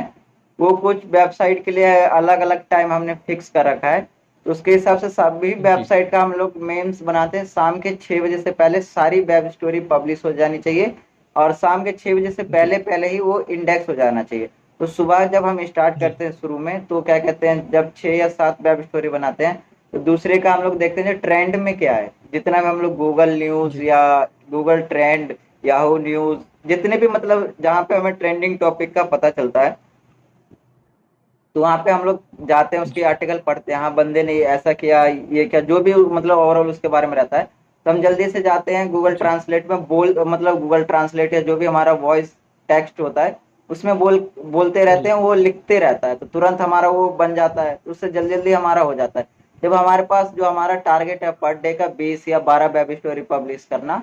Speaker 2: वो कुछ वेबसाइट के लिए अलग अलग टाइम हमने फिक्स कर रखा है। तो उसके हिसाब से सभी
Speaker 1: जी
Speaker 2: वेबसाइट का हम लोग मेम्स बनाते हैं, शाम के 6 बजे से पहले सारी वेब स्टोरी पब्लिश हो जानी चाहिए और शाम के 6 बजे से
Speaker 1: जी
Speaker 2: पहले पहले ही वो इंडेक्स हो जाना चाहिए। तो सुबह जब हम स्टार्ट
Speaker 1: जी
Speaker 2: करते हैं शुरू में तो क्या कहते हैं जब 6 या 7 वेब स्टोरी बनाते हैं तो दूसरे का हम लोग देखते हैं ट्रेंड में क्या है, जितना भी हम लोग गूगल न्यूज
Speaker 1: जी
Speaker 2: या गूगल ट्रेंड, याहू न्यूज, जितने भी मतलब जहाँ पे हमें ट्रेंडिंग टॉपिक का पता चलता है तो वहाँ पे हम लोग जाते हैं उसकी
Speaker 1: जी
Speaker 2: आर्टिकल पढ़ते हैं, हाँ बंदे ने ऐसा किया ये क्या जो भी मतलब ओवरऑल उसके बारे में रहता है तो हम जल्दी से जाते हैं गूगल
Speaker 1: जी
Speaker 2: ट्रांसलेट में बोल मतलब गूगल ट्रांसलेट या जो भी हमारा वॉइस टेक्स्ट होता है उसमें बोलते रहते
Speaker 1: जी
Speaker 2: हैं, वो लिखते रहता है तो तुरंत हमारा वो बन जाता है, तो उससे जल्दी जल्दी हमारा हो जाता है। जब हमारे पास जो हमारा टारगेट है पर डे का 20 या 12 वेब स्टोरी पब्लिश करना,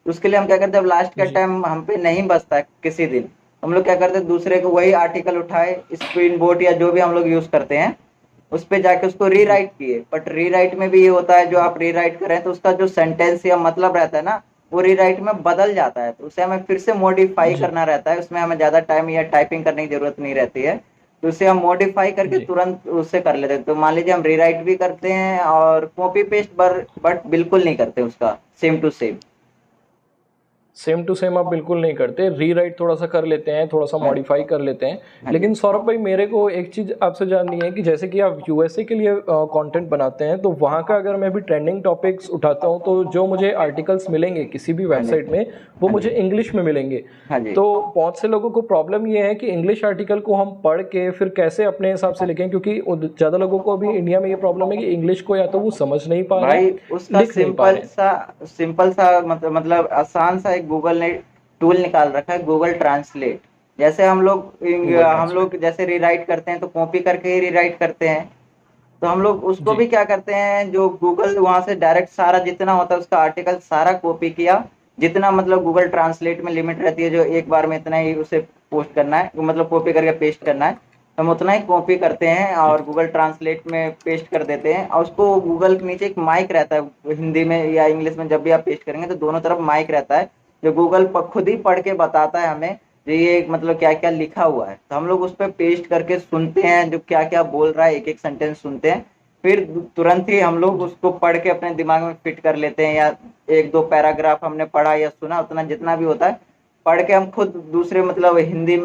Speaker 2: तो उसके लिए हम क्या करते हैं जब लास्ट का
Speaker 1: जी
Speaker 2: टाइम हम पे नहीं बचता है किसी दिन, हम लोग क्या करते हैं दूसरे को वही आर्टिकल उठाए स्क्रीन बोर्ड या जो भी हम लोग यूज करते हैं उस पे जाके उसको
Speaker 1: जी
Speaker 2: रीराइट किए। बट रीराइट में भी ये होता है जो आप रीराइट करें तो उसका जो सेंटेंस या मतलब रहता है ना वो रीराइट में बदल जाता है, तो उसे हमें फिर से मॉडिफाई
Speaker 1: जी
Speaker 2: करना रहता है, उसमें हमें ज्यादा टाइम या टाइपिंग करने की जरूरत नहीं रहती है। तो उसे हम मॉडिफाई करके
Speaker 1: जी
Speaker 2: तुरंत उससे कर लेते हैं। तो मान लीजिए हम रीराइट भी करते हैं और कॉपी पेस्ट बट बिल्कुल नहीं करते उसका same to same.
Speaker 1: Same to same आप बिल्कुल नहीं करते, रीराइट थोड़ा सा कर लेते हैं, थोड़ा सा
Speaker 2: हाँ
Speaker 1: मॉडिफाई कर लेते हैं।
Speaker 2: हाँ जी।
Speaker 1: लेकिन सौरभ भाई मेरे को एक चीज़ आपसे जाननी है कि जैसे कि आप यूएसए के लिए कंटेंट बनाते हैं तो वहाँ का अगर मैं भी ट्रेंडिंग टॉपिक्स उठाता हूँ तो जो मुझे आर्टिकल्स मिलेंगे किसी भी
Speaker 2: हाँ जी।
Speaker 1: वेबसाइट में वो
Speaker 2: हाँ
Speaker 1: मुझे
Speaker 2: जी।
Speaker 1: इंग्लिश में मिलेंगे।
Speaker 2: हाँ जी।
Speaker 1: तो बहुत से लोगों को प्रॉब्लम ये है कि इंग्लिश आर्टिकल को हम पढ़ के फिर कैसे अपने हिसाब से लिखें, क्योंकि ज़्यादा लोगों को अभी इंडिया में ये प्रॉब्लम है कि इंग्लिश को या तो वो समझ नहीं पा रहे
Speaker 2: भाई
Speaker 1: हैं,
Speaker 2: उसका
Speaker 1: लिख नहीं पा रहे हैं।
Speaker 2: सिंपल सा मतलब आसान सा एक गूगल ने टूल निकाल रखा है, गूगल ट्रांसलेट। जैसे
Speaker 1: गूगल
Speaker 2: हम लोग
Speaker 1: ट्रांसलेट।
Speaker 2: जैसे रीराइट करते हैं तो कॉपी करके ही रीराइट करते हैं। तो हम लोग उसको
Speaker 1: जी
Speaker 2: भी क्या करते हैं जो गूगल वहां से डायरेक्ट सारा जितना होता है उसका आर्टिकल सारा कॉपी किया, जितना मतलब गूगल ट्रांसलेट में लिमिट रहती है जो एक बार में इतना ही उसे पोस्ट करना है मतलब कॉपी करके पेस्ट करना है, हम उतना ही कॉपी करते हैं
Speaker 1: जी
Speaker 2: और गूगल ट्रांसलेट में पेस्ट कर देते हैं और उसको गूगल के नीचे एक माइक रहता है हिंदी में या इंग्लिश में जब भी आप पेस्ट करेंगे तो दोनों तरफ माइक रहता है जो गूगल खुद ही पढ़ के बताता है हमें जो ये मतलब क्या क्या लिखा हुआ है, तो हम लोग उस पर पेस्ट करके सुनते हैं जो क्या क्या बोल रहा है, एक एक सेंटेंस सुनते हैं, फिर तुरंत ही हम लोग
Speaker 1: जी
Speaker 2: उसको पढ़ के अपने दिमाग में फिट कर लेते हैं या एक दो पैराग्राफ हमने पढ़ा या सुना उतना जितना भी होता है पढ़ के हम खुद दूसरे मतलब हिंदी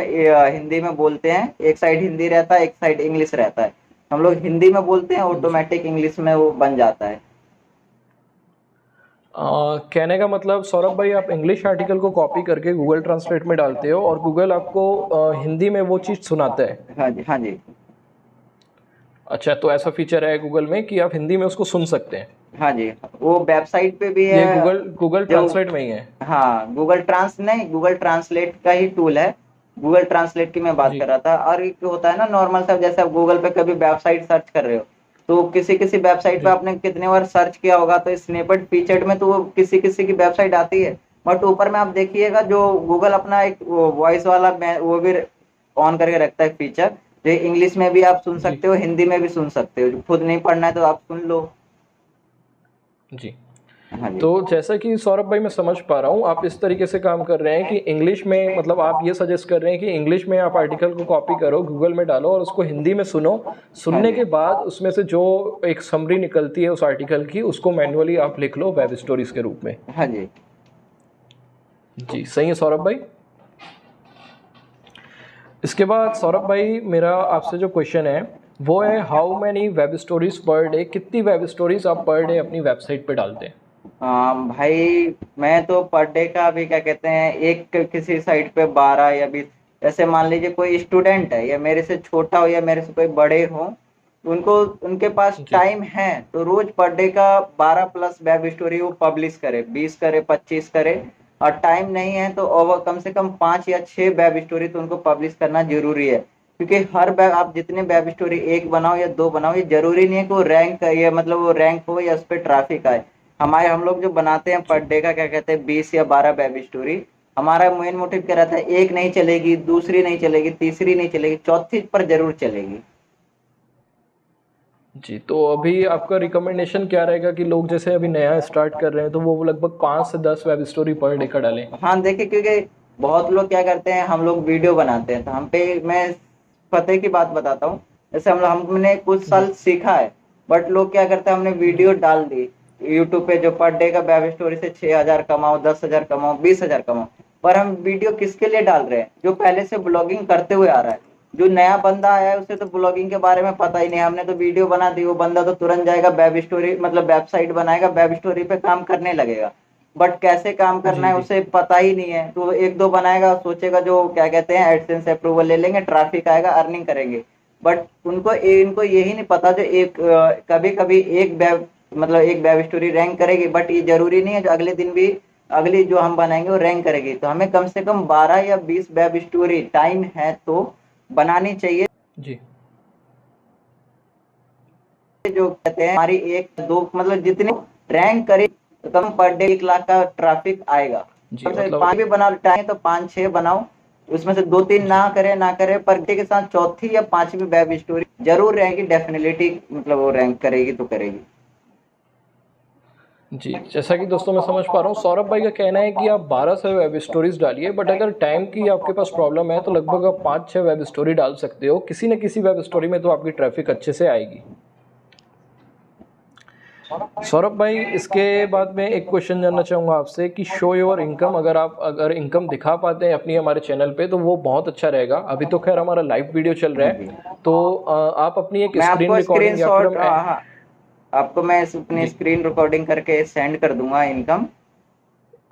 Speaker 2: में बोलते हैं, एक साइड हिंदी रहता है एक साइड इंग्लिश रहता है, हम लोग हिंदी में बोलते हैं
Speaker 1: जी।
Speaker 2: ऑटोमेटिक इंग्लिश में वो बन जाता है।
Speaker 1: कहने का मतलब सौरभ भाई आप इंग्लिश आर्टिकल को कॉपी करके गूगल ट्रांसलेट में डालते हो और गूगल आपको हिंदी में वो चीज़ सुनाता है।
Speaker 2: हाँ जी। हाँ जी।
Speaker 1: अच्छा, तो ऐसा फीचर है गूगल में कि आप हिंदी में उसको सुन सकते हैं।
Speaker 2: हाँ जी। वो वेबसाइट पे भी
Speaker 1: ये
Speaker 2: है
Speaker 1: गूगल गूगल
Speaker 2: जो,
Speaker 1: ट्रांसलेट में ही है।
Speaker 2: हाँ गूगल ट्रांस नहीं गूगल ट्रांसलेट का ही टूल है, गूगल ट्रांसलेट की मैं बात
Speaker 1: जी
Speaker 2: कर रहा था। और एक होता है ना नॉर्मल सा जैसे आप गूगल पे कभी वेबसाइट सर्च कर रहे हो तो किसी किसी वेबसाइट पे
Speaker 1: जी
Speaker 2: आपने कितने बार सर्च किया होगा तो स्निपेट फीचर्ड में तो वो किसी किसी की वेबसाइट आती है, बट ऊपर में आप देखिएगा जो गूगल अपना एक वॉइस वाला वो भी ऑन करके रखता है फीचर, जो इंग्लिश में भी आप सुन
Speaker 1: जी
Speaker 2: सकते हो हिंदी में भी सुन सकते हो, खुद नहीं पढ़ना है तो आप सुन लो।
Speaker 1: जी।
Speaker 2: हाँ जी।
Speaker 1: तो जैसा कि सौरभ भाई मैं समझ पा रहा हूँ, आप इस तरीके से काम कर रहे हैं कि इंग्लिश में, मतलब आप ये सजेस्ट कर रहे हैं कि इंग्लिश में आप आर्टिकल को कॉपी करो, गूगल में डालो और उसको हिंदी में सुनो।
Speaker 2: हाँ
Speaker 1: सुनने
Speaker 2: जी।
Speaker 1: के बाद उसमें से जो एक समरी निकलती है उस आर्टिकल की, उसको मैन्युअली आप लिख लो वेब स्टोरीज के रूप में।
Speaker 2: हाँ जी।
Speaker 1: जी सही है सौरभ भाई। इसके बाद सौरभ भाई मेरा आपसे जो क्वेश्चन है वो है, how many web stories per day, कितनी वेब स्टोरीज आप पर डे अपनी वेबसाइट पे डालते हैं?
Speaker 2: भाई मैं तो पर डे का अभी क्या कहते हैं, एक किसी साइट पे 12 या 20, जैसे मान लीजिए कोई स्टूडेंट है या मेरे से छोटा हो या मेरे से कोई बड़े हो, उनको उनके पास
Speaker 1: जी
Speaker 2: टाइम है तो रोज पर डे का 12+ वेब स्टोरी वो पब्लिश करे, 20 करे, 25 करे। और टाइम नहीं है तो ओवर कम से कम 5 या 6 वेब स्टोरी तो उनको पब्लिश करना जरूरी है, क्योंकि हर वेब आप जितने वेब स्टोरी एक बनाओ या दो बनाओ, ये जरूरी नहीं है कि वो रैंक, ये मतलब वो रैंक हो या उस पर ट्रैफिक आए। हम लोग जो बनाते हैं पर
Speaker 1: जी
Speaker 2: डे का क्या कहते हैं 20 या 12 वेब स्टोरी, हमारा मेन मोटिव क्या रहता है, एक नहीं चलेगी, दूसरी नहीं चलेगी, तीसरी नहीं चलेगी, चौथी पर जरूर चलेगी।
Speaker 1: जी। तो अभी आपका रिकमेंडेशन क्या रहेगा कि लोग जैसे अभी नया स्टार्ट कर रहे हैं तो वो लगभग 5 से 10 वेब स्टोरी पर डे का डालें?
Speaker 2: हाँ देखिए, क्योंकि बहुत लोग क्या करते हैं, हम लोग वीडियो बनाते हैं तो हम पे, मैं पते की बात बताता हूँ। जैसे हमने कुछ
Speaker 1: जी
Speaker 2: साल सीखा है, बट लोग क्या करते हैं, हमने
Speaker 1: जी
Speaker 2: वीडियो डाल दी यूट्यूब पे, जो पर डे का वेब स्टोरी से 6,000 कमाओ, 10,000 कमाओ, 20,000 कमाओ। पर हम वीडियो किसके लिए डाल रहे हैं, जो पहले से ब्लॉगिंग करते हुए आ रहा है। जो नया बंदा आया है उसे तो ब्लॉगिंग के बारे में पता ही नहीं, हमने तो वीडियो बना दी, वो बंदा तो तुरंत जाएगा वेब स्टोरी मतलब वेबसाइट बनाएगा, वेब स्टोरी पे काम करने लगेगा। बट कैसे काम करना
Speaker 1: जी
Speaker 2: है
Speaker 1: जी
Speaker 2: उसे पता ही नहीं है, तो एक दो बनाएगा, सोचेगा जो क्या कहते हैं एडसेंस अप्रूवल ले लेंगे, ट्रैफिक आएगा, अर्निंग करेंगे। बट इनको यही नहीं पता जो एक कभी कभी एक वेब मतलब एक वेब स्टोरी रैंक करेगी, बट ये जरूरी नहीं है जो अगले दिन भी अगली जो हम बनाएंगे वो रैंक करेगी। तो हमें कम से कम 12 या 20 वेब स्टोरी टाइम है तो बनानी चाहिए,
Speaker 1: जी
Speaker 2: जो कहते हैं हमारी एक दो मतलब जितने रैंक करे तो कम पर डे 1 लाख का ट्रैफिक आएगा।
Speaker 1: जी
Speaker 2: से
Speaker 1: मतलब
Speaker 2: 5 भी बना चाहे तो 5-6 बनाओ, उसमें से 2-3
Speaker 1: जी
Speaker 2: ना करे पर डे के साथ चौथी या पांचवी वेब स्टोरी जरूर रहेगी, डेफिनेटली मतलब वो रैंक करेगी तो करेगी।
Speaker 1: जी। जैसा कि दोस्तों मैं समझ पा रहा हूँ, सौरभ भाई का कहना है कि आप 12 से वेब स्टोरीज डालिए, बट अगर टाइम की आपके पास प्रॉब्लम है तो लगभग आप 5-6 वेब स्टोरी डाल सकते हो, किसी न किसी वेब स्टोरी में तो आपकी ट्रैफिक अच्छे से आएगी। सौरभ भाई इसके बाद में एक क्वेश्चन जानना चाहूँगा आपसे कि शो योर इनकम, अगर इनकम दिखा पाते हैं अपनी हमारे चैनल पे तो वो बहुत अच्छा रहेगा। अभी तो खैर हमारा लाइव वीडियो चल रहा
Speaker 2: हाँ
Speaker 1: है,
Speaker 2: जी।
Speaker 1: तो आप अपनी एक
Speaker 2: मैं
Speaker 1: स्क्रीन
Speaker 2: आपको
Speaker 1: रिकॉर्डिंग या फिर
Speaker 2: स्क्रीनशॉट,
Speaker 1: हम
Speaker 2: हाँ हाँ, आपको मैं अपनी
Speaker 1: जी
Speaker 2: स्क्रीन रिकॉर्डिंग करके सेंड कर दूंगा इनकम,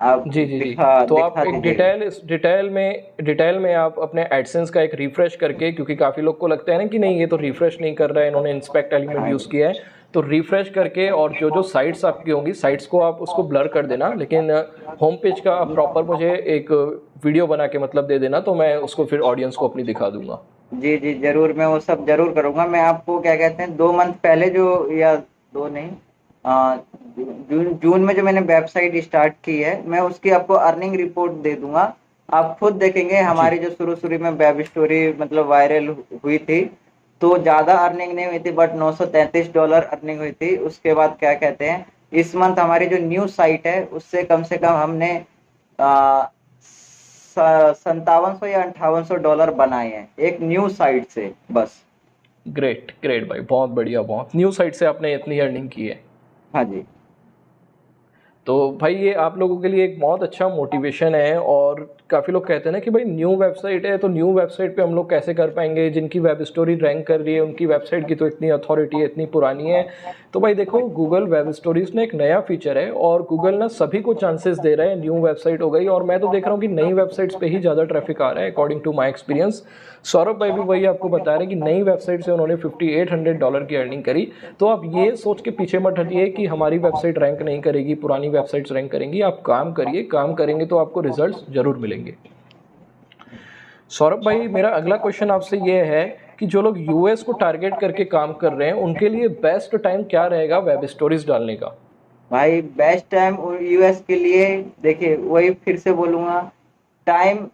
Speaker 2: आप
Speaker 1: जी जी जी।
Speaker 2: दिखा
Speaker 1: तो आप
Speaker 2: दिखा
Speaker 1: एक
Speaker 2: दीजिएगा।
Speaker 1: डिटेल में आप अपने एडसेंस का एक रिफ्रेश करके, क्योंकि काफ़ी लोग को लगता है ना कि नहीं ये तो रिफ्रेश नहीं कर रहा है, इन्होंने इंस्पेक्ट एलिमेंट
Speaker 2: हाँ
Speaker 1: यूज़
Speaker 2: जी।
Speaker 1: किया है। तो रिफ्रेश करके और जो जो साइट्स आपकी होंगी साइट्स को आप उसको ब्लर कर देना, लेकिन होम पेज का आप प्रॉपर मुझे एक वीडियो बना के मतलब दे देना, तो मैं उसको फिर ऑडियंस को अपनी दिखा दूंगा।
Speaker 2: जी जी जरूर, मैं वो सब जरूर करूंगा। मैं आपको क्या कहते हैं 2 मंथ पहले जो, या दो नहीं, जून जून में जो मैंने वेबसाइट स्टार्ट की है, मैं उसकी आपको अर्निंग रिपोर्ट दे दूंगा। आप खुद देखेंगे
Speaker 1: जी
Speaker 2: हमारी जो शुरू शुरू में वेब स्टोरी मतलब वायरल हुई थी, तो ज्यादा अर्निंग नहीं हुई थी, बट $933 अर्निंग हुई थी। उसके बाद क्या कहते हैं, इस मंथ हमारी जो न्यू साइट है उससे कम से कम हमने 5700 या $5800 बनाए हैं एक न्यू साइट से बस।
Speaker 1: ग्रेट ग्रेट भाई, बहुत बढ़िया, बहुत न्यू साइट से आपने इतनी अर्निंग की है।
Speaker 2: हाँ जी।
Speaker 1: तो भाई ये आप लोगों के लिए एक बहुत अच्छा मोटिवेशन है। और काफ़ी लोग कहते हैं ना कि भाई न्यू वेबसाइट है तो न्यू वेबसाइट पे हम लोग कैसे कर पाएंगे, जिनकी वेब स्टोरी रैंक कर रही है उनकी वेबसाइट की तो इतनी अथॉरिटी है, इतनी पुरानी है। तो भाई देखो, गूगल वेब स्टोरीज ने एक नया फीचर है और गूगल ना सभी को चांसेस दे रहा है। न्यू वेबसाइट हो गई और मैं तो देख रहा हूँ कि नई वेबसाइट्स पे ही ज़्यादा ट्रैफिक आ रहा है according to my experience. Saurabh भाई भी वही आपको बता रहे हैं कि नई वेबसाइट से उन्होंने $5800 की अर्निंग करी। तो आप ये सोच के पीछे मत हटिए कि हमारी वेबसाइट रैंक नहीं करेगी, पुरानी वेबसाइट्स रैंक करेंगी। आप काम करिए, काम करेंगे तो आपको रिजल्ट्स जरूर मिलेंगे। सौरभ भाई मेरा अगला क्वेश्चन आपसे ये है कि जो लोग यूएस को टारगेट करके काम कर रहे हैं उनके लिए बेस्ट टाइम क्या रहेगा वेब स्टोरीज डालने का?
Speaker 2: भाई बेस्ट टाइम यूएस के लिए, देखिए वही फिर से बोलूंगा, टाइम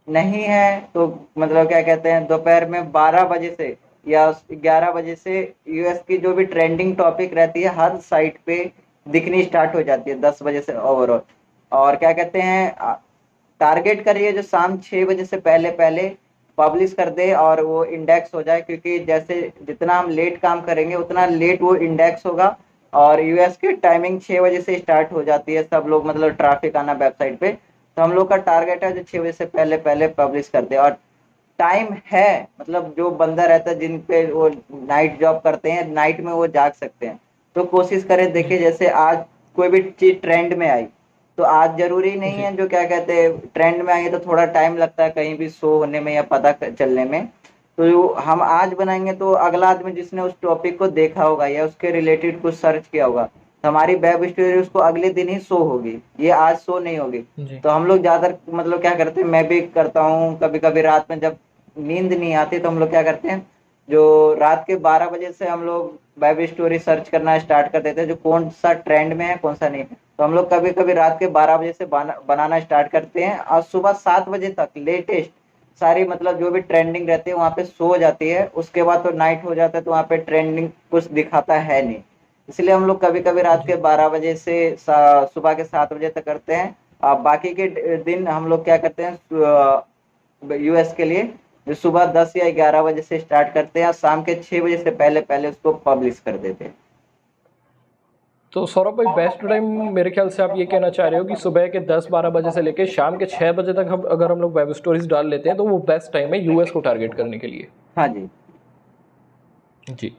Speaker 2: नहीं है तो मतलब क्या कहते हैं दोपहर में 12 बजे से या 11 बजे से यूएस की जो भी ट्रेंडिंग टॉपिक रहती है हर साइट पे, दिखनी स्टार्ट हो जाती है 10 बजे से ओवरऑल। और क्या कहते हैं, टारगेट करिए जो शाम 6 बजे से पहले पहले पब्लिश कर दे और वो इंडेक्स हो जाए, क्योंकि जैसे जितना हम लेट काम करेंगे उतना लेट वो इंडेक्स होगा। और यूएस की टाइमिंग 6 बजे से स्टार्ट हो जाती है, सब लोग मतलब ट्रैफिक आना वेबसाइट पे। तो हम लोग का टारगेट है जो 6 बजे से पहले पहले पब्लिश कर दे। और टाइम है, मतलब जो बंदा रहता है जिन पे वो नाइट जॉब करते हैं, नाइट में वो जाग सकते हैं। तो कोशिश करें, देखिए जैसे आज कोई भी चीज ट्रेंड में आई, तो आज जरूरी नहीं
Speaker 1: जी
Speaker 2: है जो क्या कहते हैं ट्रेंड में आई है तो थोड़ा टाइम लगता है कहीं भी शो होने में या पता चलने में। तो हम आज बनाएंगे तो अगला आदमी जिसने उस टॉपिक को देखा होगा या उसके रिलेटेड कुछ सर्च किया होगा, तो हमारी वेब स्टोरी उसको अगले दिन ही शो होगी, ये आज शो नहीं होगी।
Speaker 1: जी
Speaker 2: तो हम लोग ज्यादा मतलब क्या करते हैं, मैं भी करता हूँ कभी कभी रात में जब नींद नहीं आती तो हम लोग क्या करते हैं, जो रात के 12 बजे से हम लोग वेब स्टोरी सर्च करना स्टार्ट कर देते हैं जो कौन सा ट्रेंड में है कौन सा नहीं। तो हम लोग कभी कभी रात के 12 बजे से बनाना स्टार्ट करते हैं और सुबह 7 बजे तक लेटेस्ट सारी मतलब जो भी ट्रेंडिंग रहती है वहाँ पे शो हो जाती है। उसके बाद तो नाइट हो जाता है तो वहाँ पे ट्रेंडिंग कुछ दिखाता है नहीं। इसलिए हम लोग कभी कभी रात के
Speaker 1: जी
Speaker 2: 12 बजे से सुबह के 7 बजे तक करते हैं। बाकी के दिन हम लोग क्या करते हैं यूएस के लिए, जो सुबह 10 या 11 बजे से स्टार्ट करते हैं और शाम के 6 बजे से पहले पहले उसको पब्लिश कर देते हैं।
Speaker 1: तो सौरभ भाई, बेस्ट टाइम मेरे ख्याल से आप ये कहना चाह रहे हो कि सुबह के 10-12 बजे से लेकर शाम के 6 बजे तक हम अगर हम लोग वेब स्टोरीज डाल लेते हैं तो वो बेस्ट टाइम है यूएस को टारगेट करने के लिए।
Speaker 2: हाँ जी।
Speaker 1: जी।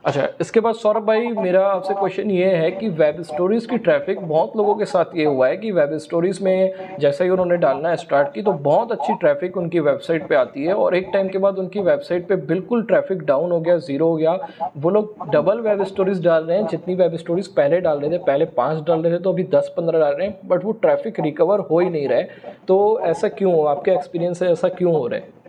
Speaker 1: अच्छा, इसके बाद सौरभ भाई मेरा आपसे क्वेश्चन ये है कि वेब स्टोरीज़ की ट्रैफ़िक बहुत लोगों के साथ ये हुआ है कि वेब स्टोरीज़ में जैसे ही उन्होंने डालना स्टार्ट की तो बहुत अच्छी ट्रैफ़िक उनकी वेबसाइट पे आती है और एक टाइम के बाद उनकी वेबसाइट पे बिल्कुल ट्रैफ़िक डाउन हो गया, ज़ीरो हो गया। वो लोग डबल वेब स्टोरीज़ डाल रहे हैं जितनी वेब स्टोरीज़ पहले डाल रहे थे, पहले 5 डाल रहे थे तो अभी 10-15 डाल रहे हैं, बट वो ट्रैफ़िक रिकवर हो ही नहीं रहा है। तो ऐसा क्यों? आपके एक्सपीरियंस से ऐसा क्यों हो रहा है?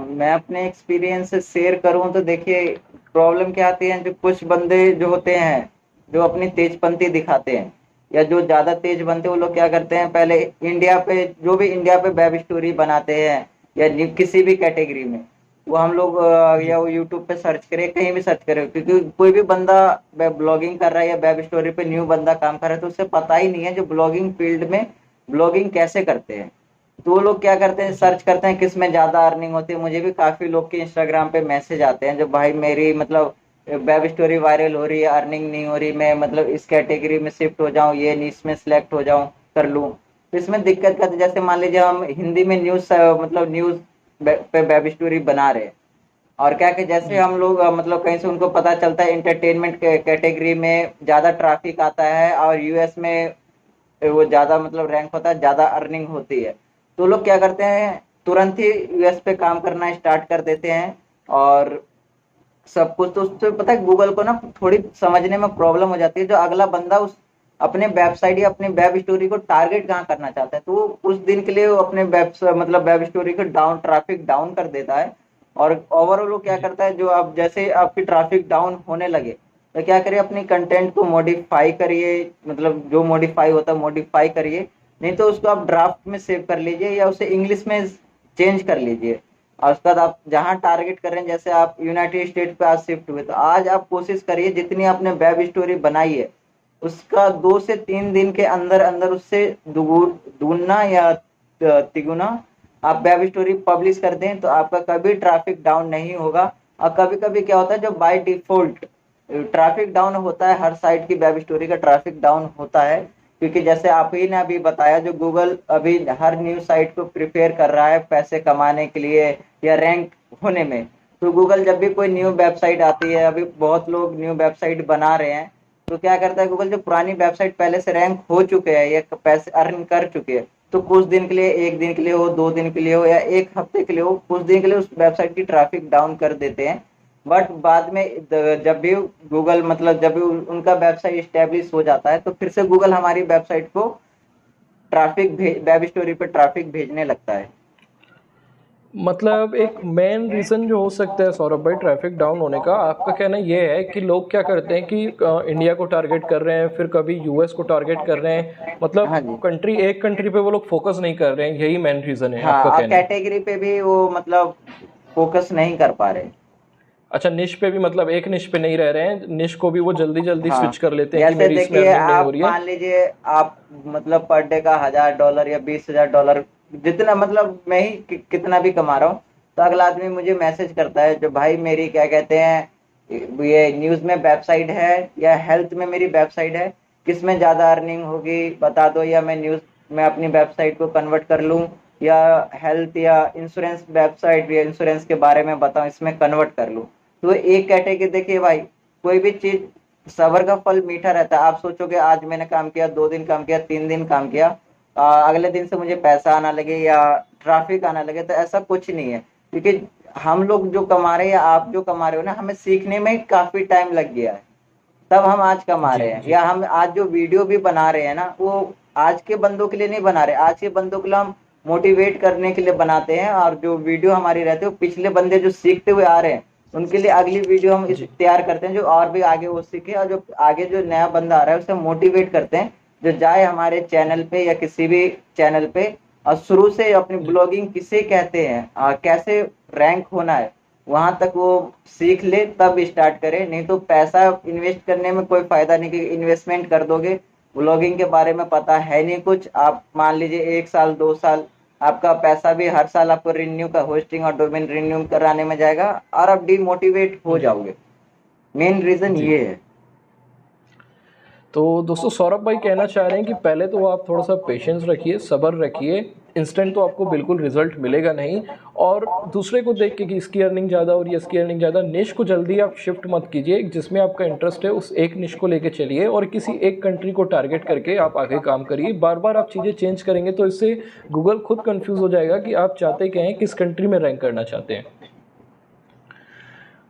Speaker 2: मैं अपने एक्सपीरियंस से शेयर करूं तो देखिए प्रॉब्लम क्या आती है, जो कुछ बंदे जो होते हैं जो अपनी तेजपंथी दिखाते हैं या जो ज्यादा तेज बनते हैं, वो लोग क्या करते हैं पहले इंडिया पे जो भी इंडिया पे वेब स्टोरी बनाते हैं या किसी भी कैटेगरी में, वो हम लोग या
Speaker 1: जी
Speaker 2: वो यूट्यूब पे सर्च करें कहीं भी सर्च करें, क्योंकि कोई भी बंदा वेब ब्लॉगिंग कर रहा है या वेब स्टोरी पे न्यू बंदा काम कर रहा है तो उसे पता ही नहीं है जो ब्लॉगिंग फील्ड में ब्लॉगिंग कैसे करते हैं। तो वो लोग क्या करते हैं
Speaker 1: जी
Speaker 2: सर्च करते हैं किस में ज्यादा अर्निंग होती है। मुझे भी काफी लोग के इंस्टाग्राम पे मैसेज आते हैं जो भाई मेरी मतलब वेब स्टोरी वायरल हो रही है, अर्निंग नहीं हो रही, मैं मतलब इस कैटेगरी में शिफ्ट हो जाऊं, ये निश में सिलेक्ट हो जाऊं, कर लूं। तो इसमें दिक्कत क्या है, जैसे मान लीजिए हम हिंदी में न्यूज मतलब न्यूज पे वेब स्टोरी बना रहे हैं और क्या कि जैसे
Speaker 1: जी
Speaker 2: हम लोग मतलब कहीं से उनको पता चलता है एंटरटेनमेंट कैटेगरी में ज्यादा ट्रैफिक आता है और यूएस में वो ज्यादा मतलब रैंक होता है, ज्यादा अर्निंग होती है। तो लोग क्या करते हैं तुरंत ही यूएस पे काम करना स्टार्ट कर देते हैं। और सब कुछ तो उससे पता है गूगल को ना थोड़ी समझने में प्रॉब्लम हो जाती है जो अगला बंदा उस अपने वेबसाइट या अपने वेब स्टोरी को टारगेट कहाँ करना चाहता है, तो वो कुछ दिन के लिए वो अपने वेब मतलब वेब स्टोरी को डाउन ट्रैफिक डाउन कर देता है। और ओवरऑल वो क्या
Speaker 1: जी
Speaker 2: करता है, जो आप जैसे आपकी ट्रैफिक डाउन होने लगे तो क्या करिए अपनी कंटेंट को मॉडिफाई करिए, मतलब जो मॉडिफाई होता है मॉडिफाई करिए, नहीं तो उसको आप ड्राफ्ट में सेव कर लीजिए या उसे इंग्लिश में चेंज कर लीजिए। और उसके बाद आप जहां टारगेट कर रहे हैं, जैसे आप यूनाइटेड स्टेट पे आज शिफ्ट हुए तो आज आप कोशिश करिए जितनी आपने वेब स्टोरी बनाई है उसका 2 से 3 दिन के अंदर अंदर उससे दुगुना या तिगुना आप वेब स्टोरी पब्लिश कर दें, तो आपका कभी ट्रैफिक डाउन नहीं होगा। और कभी कभी क्या होता है जो बाय डिफॉल्ट ट्रैफिक डाउन होता है, हर साइट की वेब स्टोरी का ट्रैफिक डाउन होता है, क्योंकि जैसे आप ही ने अभी बताया जो गूगल अभी हर न्यूज साइट को प्रिपेयर कर रहा है पैसे कमाने के लिए या रैंक होने में। तो गूगल जब भी कोई न्यू
Speaker 1: जी
Speaker 2: वेबसाइट आती है, अभी बहुत लोग न्यू वेबसाइट बना रहे हैं, तो क्या करता है गूगल जो पुरानी वेबसाइट पहले से रैंक हो चुके हैं या पैसे अर्न कर चुके हैं, तो कुछ दिन के लिए, एक दिन के लिए हो, 2 दिन के लिए हो या एक हफ्ते के लिए हो, कुछ दिन के लिए उस वेबसाइट की ट्रैफिक डाउन कर देते हैं। बट बाद में जब भी गूगल मतलब जब भी उनका वेबसाइट स्टेब्लिश हो जाता है तो फिर से गूगल हमारी वेबसाइट को ट्रैफिक वेब स्टोरी पे ट्रैफिक भेजने लगता है।
Speaker 1: मतलब एक मेन रीज़न जो हो सकता है सौरभ भाई ट्रैफिक डाउन होने का, आपका कहना ये है कि लोग क्या करते हैं कि इंडिया को टारगेट कर रहे हैं, फिर कभी यूएस को टारगेट कर रहे हैं,
Speaker 2: हाँ
Speaker 1: मतलब
Speaker 2: जी।
Speaker 1: कंट्री एक कंट्री पे वो लोग फोकस नहीं कर रहे हैं, यही मेन रीज़न है
Speaker 2: हाँ,
Speaker 1: आपका
Speaker 2: और
Speaker 1: कहना है?
Speaker 2: कैटेगरी पे भी वो मतलब फोकस नहीं कर पा रहे।
Speaker 1: अच्छा, निश पे भी मतलब एक निश पे नहीं रह रहे हैं, निश को भी वो जल्दी जल्दी
Speaker 2: हाँ,
Speaker 1: स्विच कर लेते हैं कि
Speaker 2: जैसे
Speaker 1: मेरी इसमें
Speaker 2: देखिए
Speaker 1: अर्निंग नहीं हो
Speaker 2: आप
Speaker 1: रही है।
Speaker 2: मान लीजिए आप मतलब पर डे का $1000 या $20,000 जितना मतलब मैं ही कितना भी कमा रहा हूँ, तो अगला आदमी मुझे मैसेज करता है जो भाई मेरी क्या कहते हैं ये न्यूज में वेबसाइट है या हेल्थ में मेरी वेबसाइट है, किसमें ज्यादा अर्निंग होगी बता दो, या मैं न्यूज में अपनी वेबसाइट को कन्वर्ट कर लूँ, या हेल्थ या इंश्योरेंस वेबसाइट या इंश्योरेंस के बारे में बताऊं इसमें कन्वर्ट कर लूँ। तो एक कैटेगरी देखिए भाई, कोई भी चीज सबर का फल मीठा रहता है। आप सोचोगे आज मैंने काम किया, 2 दिन काम किया, 3 दिन काम किया, अगले दिन से मुझे पैसा आना लगे या ट्रैफिक आना लगे, तो ऐसा कुछ नहीं है। क्योंकि हम लोग जो कमा रहे हैं या आप जो कमा रहे हो ना, हमें सीखने में काफी टाइम लग गया है, तब हम आज कमा
Speaker 1: जी
Speaker 2: रहे हैं।
Speaker 1: जी।
Speaker 2: या हम आज जो वीडियो भी बना रहे हैं ना, वो आज के बंदों के लिए नहीं बना रहे, आज के बंदों के लिए हम मोटिवेट करने के लिए बनाते हैं। और जो वीडियो हमारी रहती है वो पिछले बंदे जो सीखते हुए आ रहे हैं उनके लिए अगली वीडियो हम इस
Speaker 1: जी
Speaker 2: तैयार करते हैं, जो और भी आगे वो सीखे, और जो आगे जो नया बंदा आ रहा है उसे मोटिवेट करते हैं, जो जाए हमारे चैनल पे या किसी भी चैनल पे और शुरू से अपनी
Speaker 1: जी
Speaker 2: ब्लॉगिंग किसे कहते हैं, कैसे रैंक होना है, वहां तक वो सीख ले तब स्टार्ट करे। नहीं तो पैसा इन्वेस्ट करने में कोई फायदा नहीं, कि इन्वेस्टमेंट कर दोगे, ब्लॉगिंग के बारे में पता है नहीं कुछ, आप मान लीजिए 1 साल 2 साल आपका पैसा भी हर साल आपको रिन्यू का होस्टिंग और डोमेन रिन्यू कराने में जाएगा और आप डिमोटिवेट हो
Speaker 1: जी
Speaker 2: जाओगे। मेन रीजन
Speaker 1: जी।
Speaker 2: ये है।
Speaker 1: तो दोस्तों सौरभ भाई कहना चाह रहे हैं कि पहले तो आप थोड़ा सा पेशेंस रखिए, सब्र रखिए। इंस्टेंट तो आपको बिल्कुल रिजल्ट मिलेगा नहीं। और दूसरे को देख के कि इसकी अर्निंग ज़्यादा और ये इसकी अर्निंग ज़्यादा, निश को जल्दी आप शिफ्ट मत कीजिए। जिसमें आपका इंटरेस्ट है उस एक निश को लेके चलिए और किसी एक कंट्री को टारगेट करके आप आगे काम करिए। बार बार आप चीज़ें चेंज करेंगे तो इससे गूगल खुद कंफ्यूज हो जाएगा कि आप चाहते क्या हैं, किस कंट्री में रैंक करना चाहते हैं।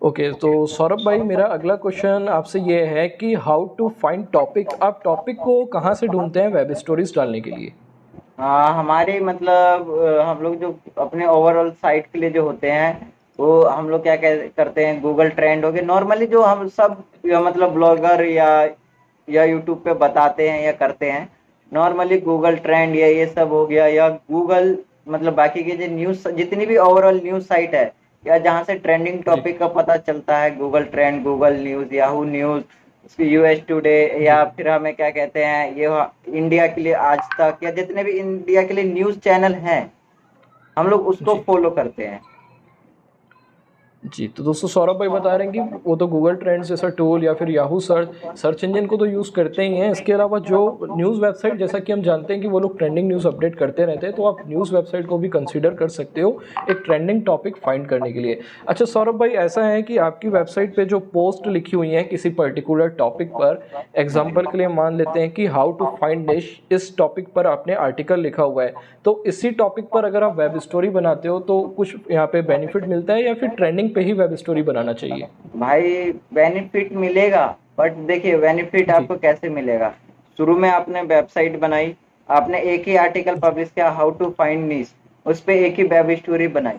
Speaker 1: ओके, तो सौरभ भाई मेरा अगला क्वेश्चन आपसे ये है कि हाउ टू फाइंड टॉपिक्स, आप टॉपिक को कहाँ से ढूंढते हैं वेब स्टोरीज डालने के लिए।
Speaker 2: हमारे मतलब हम लोग जो अपने ओवरऑल साइट के लिए जो होते हैं, वो हम लोग क्या करते हैं, गूगल ट्रेंड हो गए नॉर्मली जो हम सब या मतलब ब्लॉगर या यूट्यूब पे बताते हैं या करते हैं, नॉर्मली गूगल ट्रेंड या ये सब हो गया, या गूगल मतलब बाकी के जो न्यूज जितनी भी ओवरऑल न्यूज साइट है या जहाँ से ट्रेंडिंग
Speaker 1: जी
Speaker 2: टॉपिक का पता चलता है, Google trend, Google news, Yahoo news, US today, या
Speaker 1: जी
Speaker 2: फिर हमें क्या कहते हैं ये इंडिया के लिए आज तक, या जितने भी इंडिया के लिए न्यूज चैनल हैं हम लोग उसको
Speaker 1: जी
Speaker 2: फॉलो करते हैं।
Speaker 1: जी। तो दोस्तों सौरभ भाई बता रहे हैं कि वो तो गूगल ट्रेंड्स जैसा टूल या फिर याहू सर्च सर्च इंजन को तो यूज़ करते ही हैं। इसके अलावा जो न्यूज़ वेबसाइट, जैसा कि हम जानते हैं कि वो लोग ट्रेंडिंग न्यूज़ अपडेट करते रहते हैं, तो आप न्यूज़ वेबसाइट को भी कंसीडर कर सकते हो एक ट्रेंडिंग टॉपिक फाइंड करने के लिए। अच्छा सौरभ भाई, ऐसा है कि आपकी वेबसाइट पे जो पोस्ट लिखी हुई हैं किसी पर्टिकुलर टॉपिक पर, एग्जाम्पल के लिए मान लेते हैं कि हाउ टू फाइंड निश, इस टॉपिक पर आपने आर्टिकल लिखा हुआ है, तो इसी टॉपिक पर अगर आप वेब स्टोरी बनाते हो तो कुछ यहाँ पे बेनिफिट मिलता है या फिर ट्रेंडिंग पे ही वेब स्टोरी बनाना चाहिए।
Speaker 2: भाई बेनिफिट मिलेगा, बट देखिए बेनिफिट
Speaker 1: जी
Speaker 2: आपको कैसे मिलेगा। शुरू में आपने वेबसाइट बनाई, आपने एक ही आर्टिकल पब्लिश किया हाउ टू फाइंड नीश, उस पे एक ही वेब स्टोरी बनाई,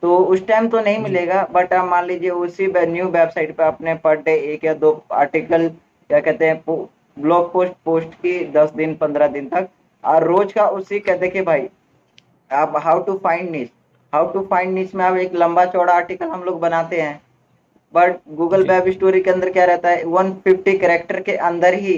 Speaker 2: तो उस टाइम तो नहीं
Speaker 1: जी
Speaker 2: मिलेगा। बट आप मान लीजिए उसी न्यू वेबसाइट पे आपने पर डे 1 या 2 आर्टिकल क्या कहते हैं ब्लॉग पोस्ट पोस्ट की 10 दिन 15 दिन तक, और रोज का उसी का देखिए भाई, आप हाउ टू फाइंड नीच में आप एक लंबा चौड़ा आर्टिकल हम लोग बनाते हैं, बट गूगल
Speaker 1: जी
Speaker 2: वेब स्टोरी के अंदर क्या रहता है, 150 कैरेक्टर के अंदर ही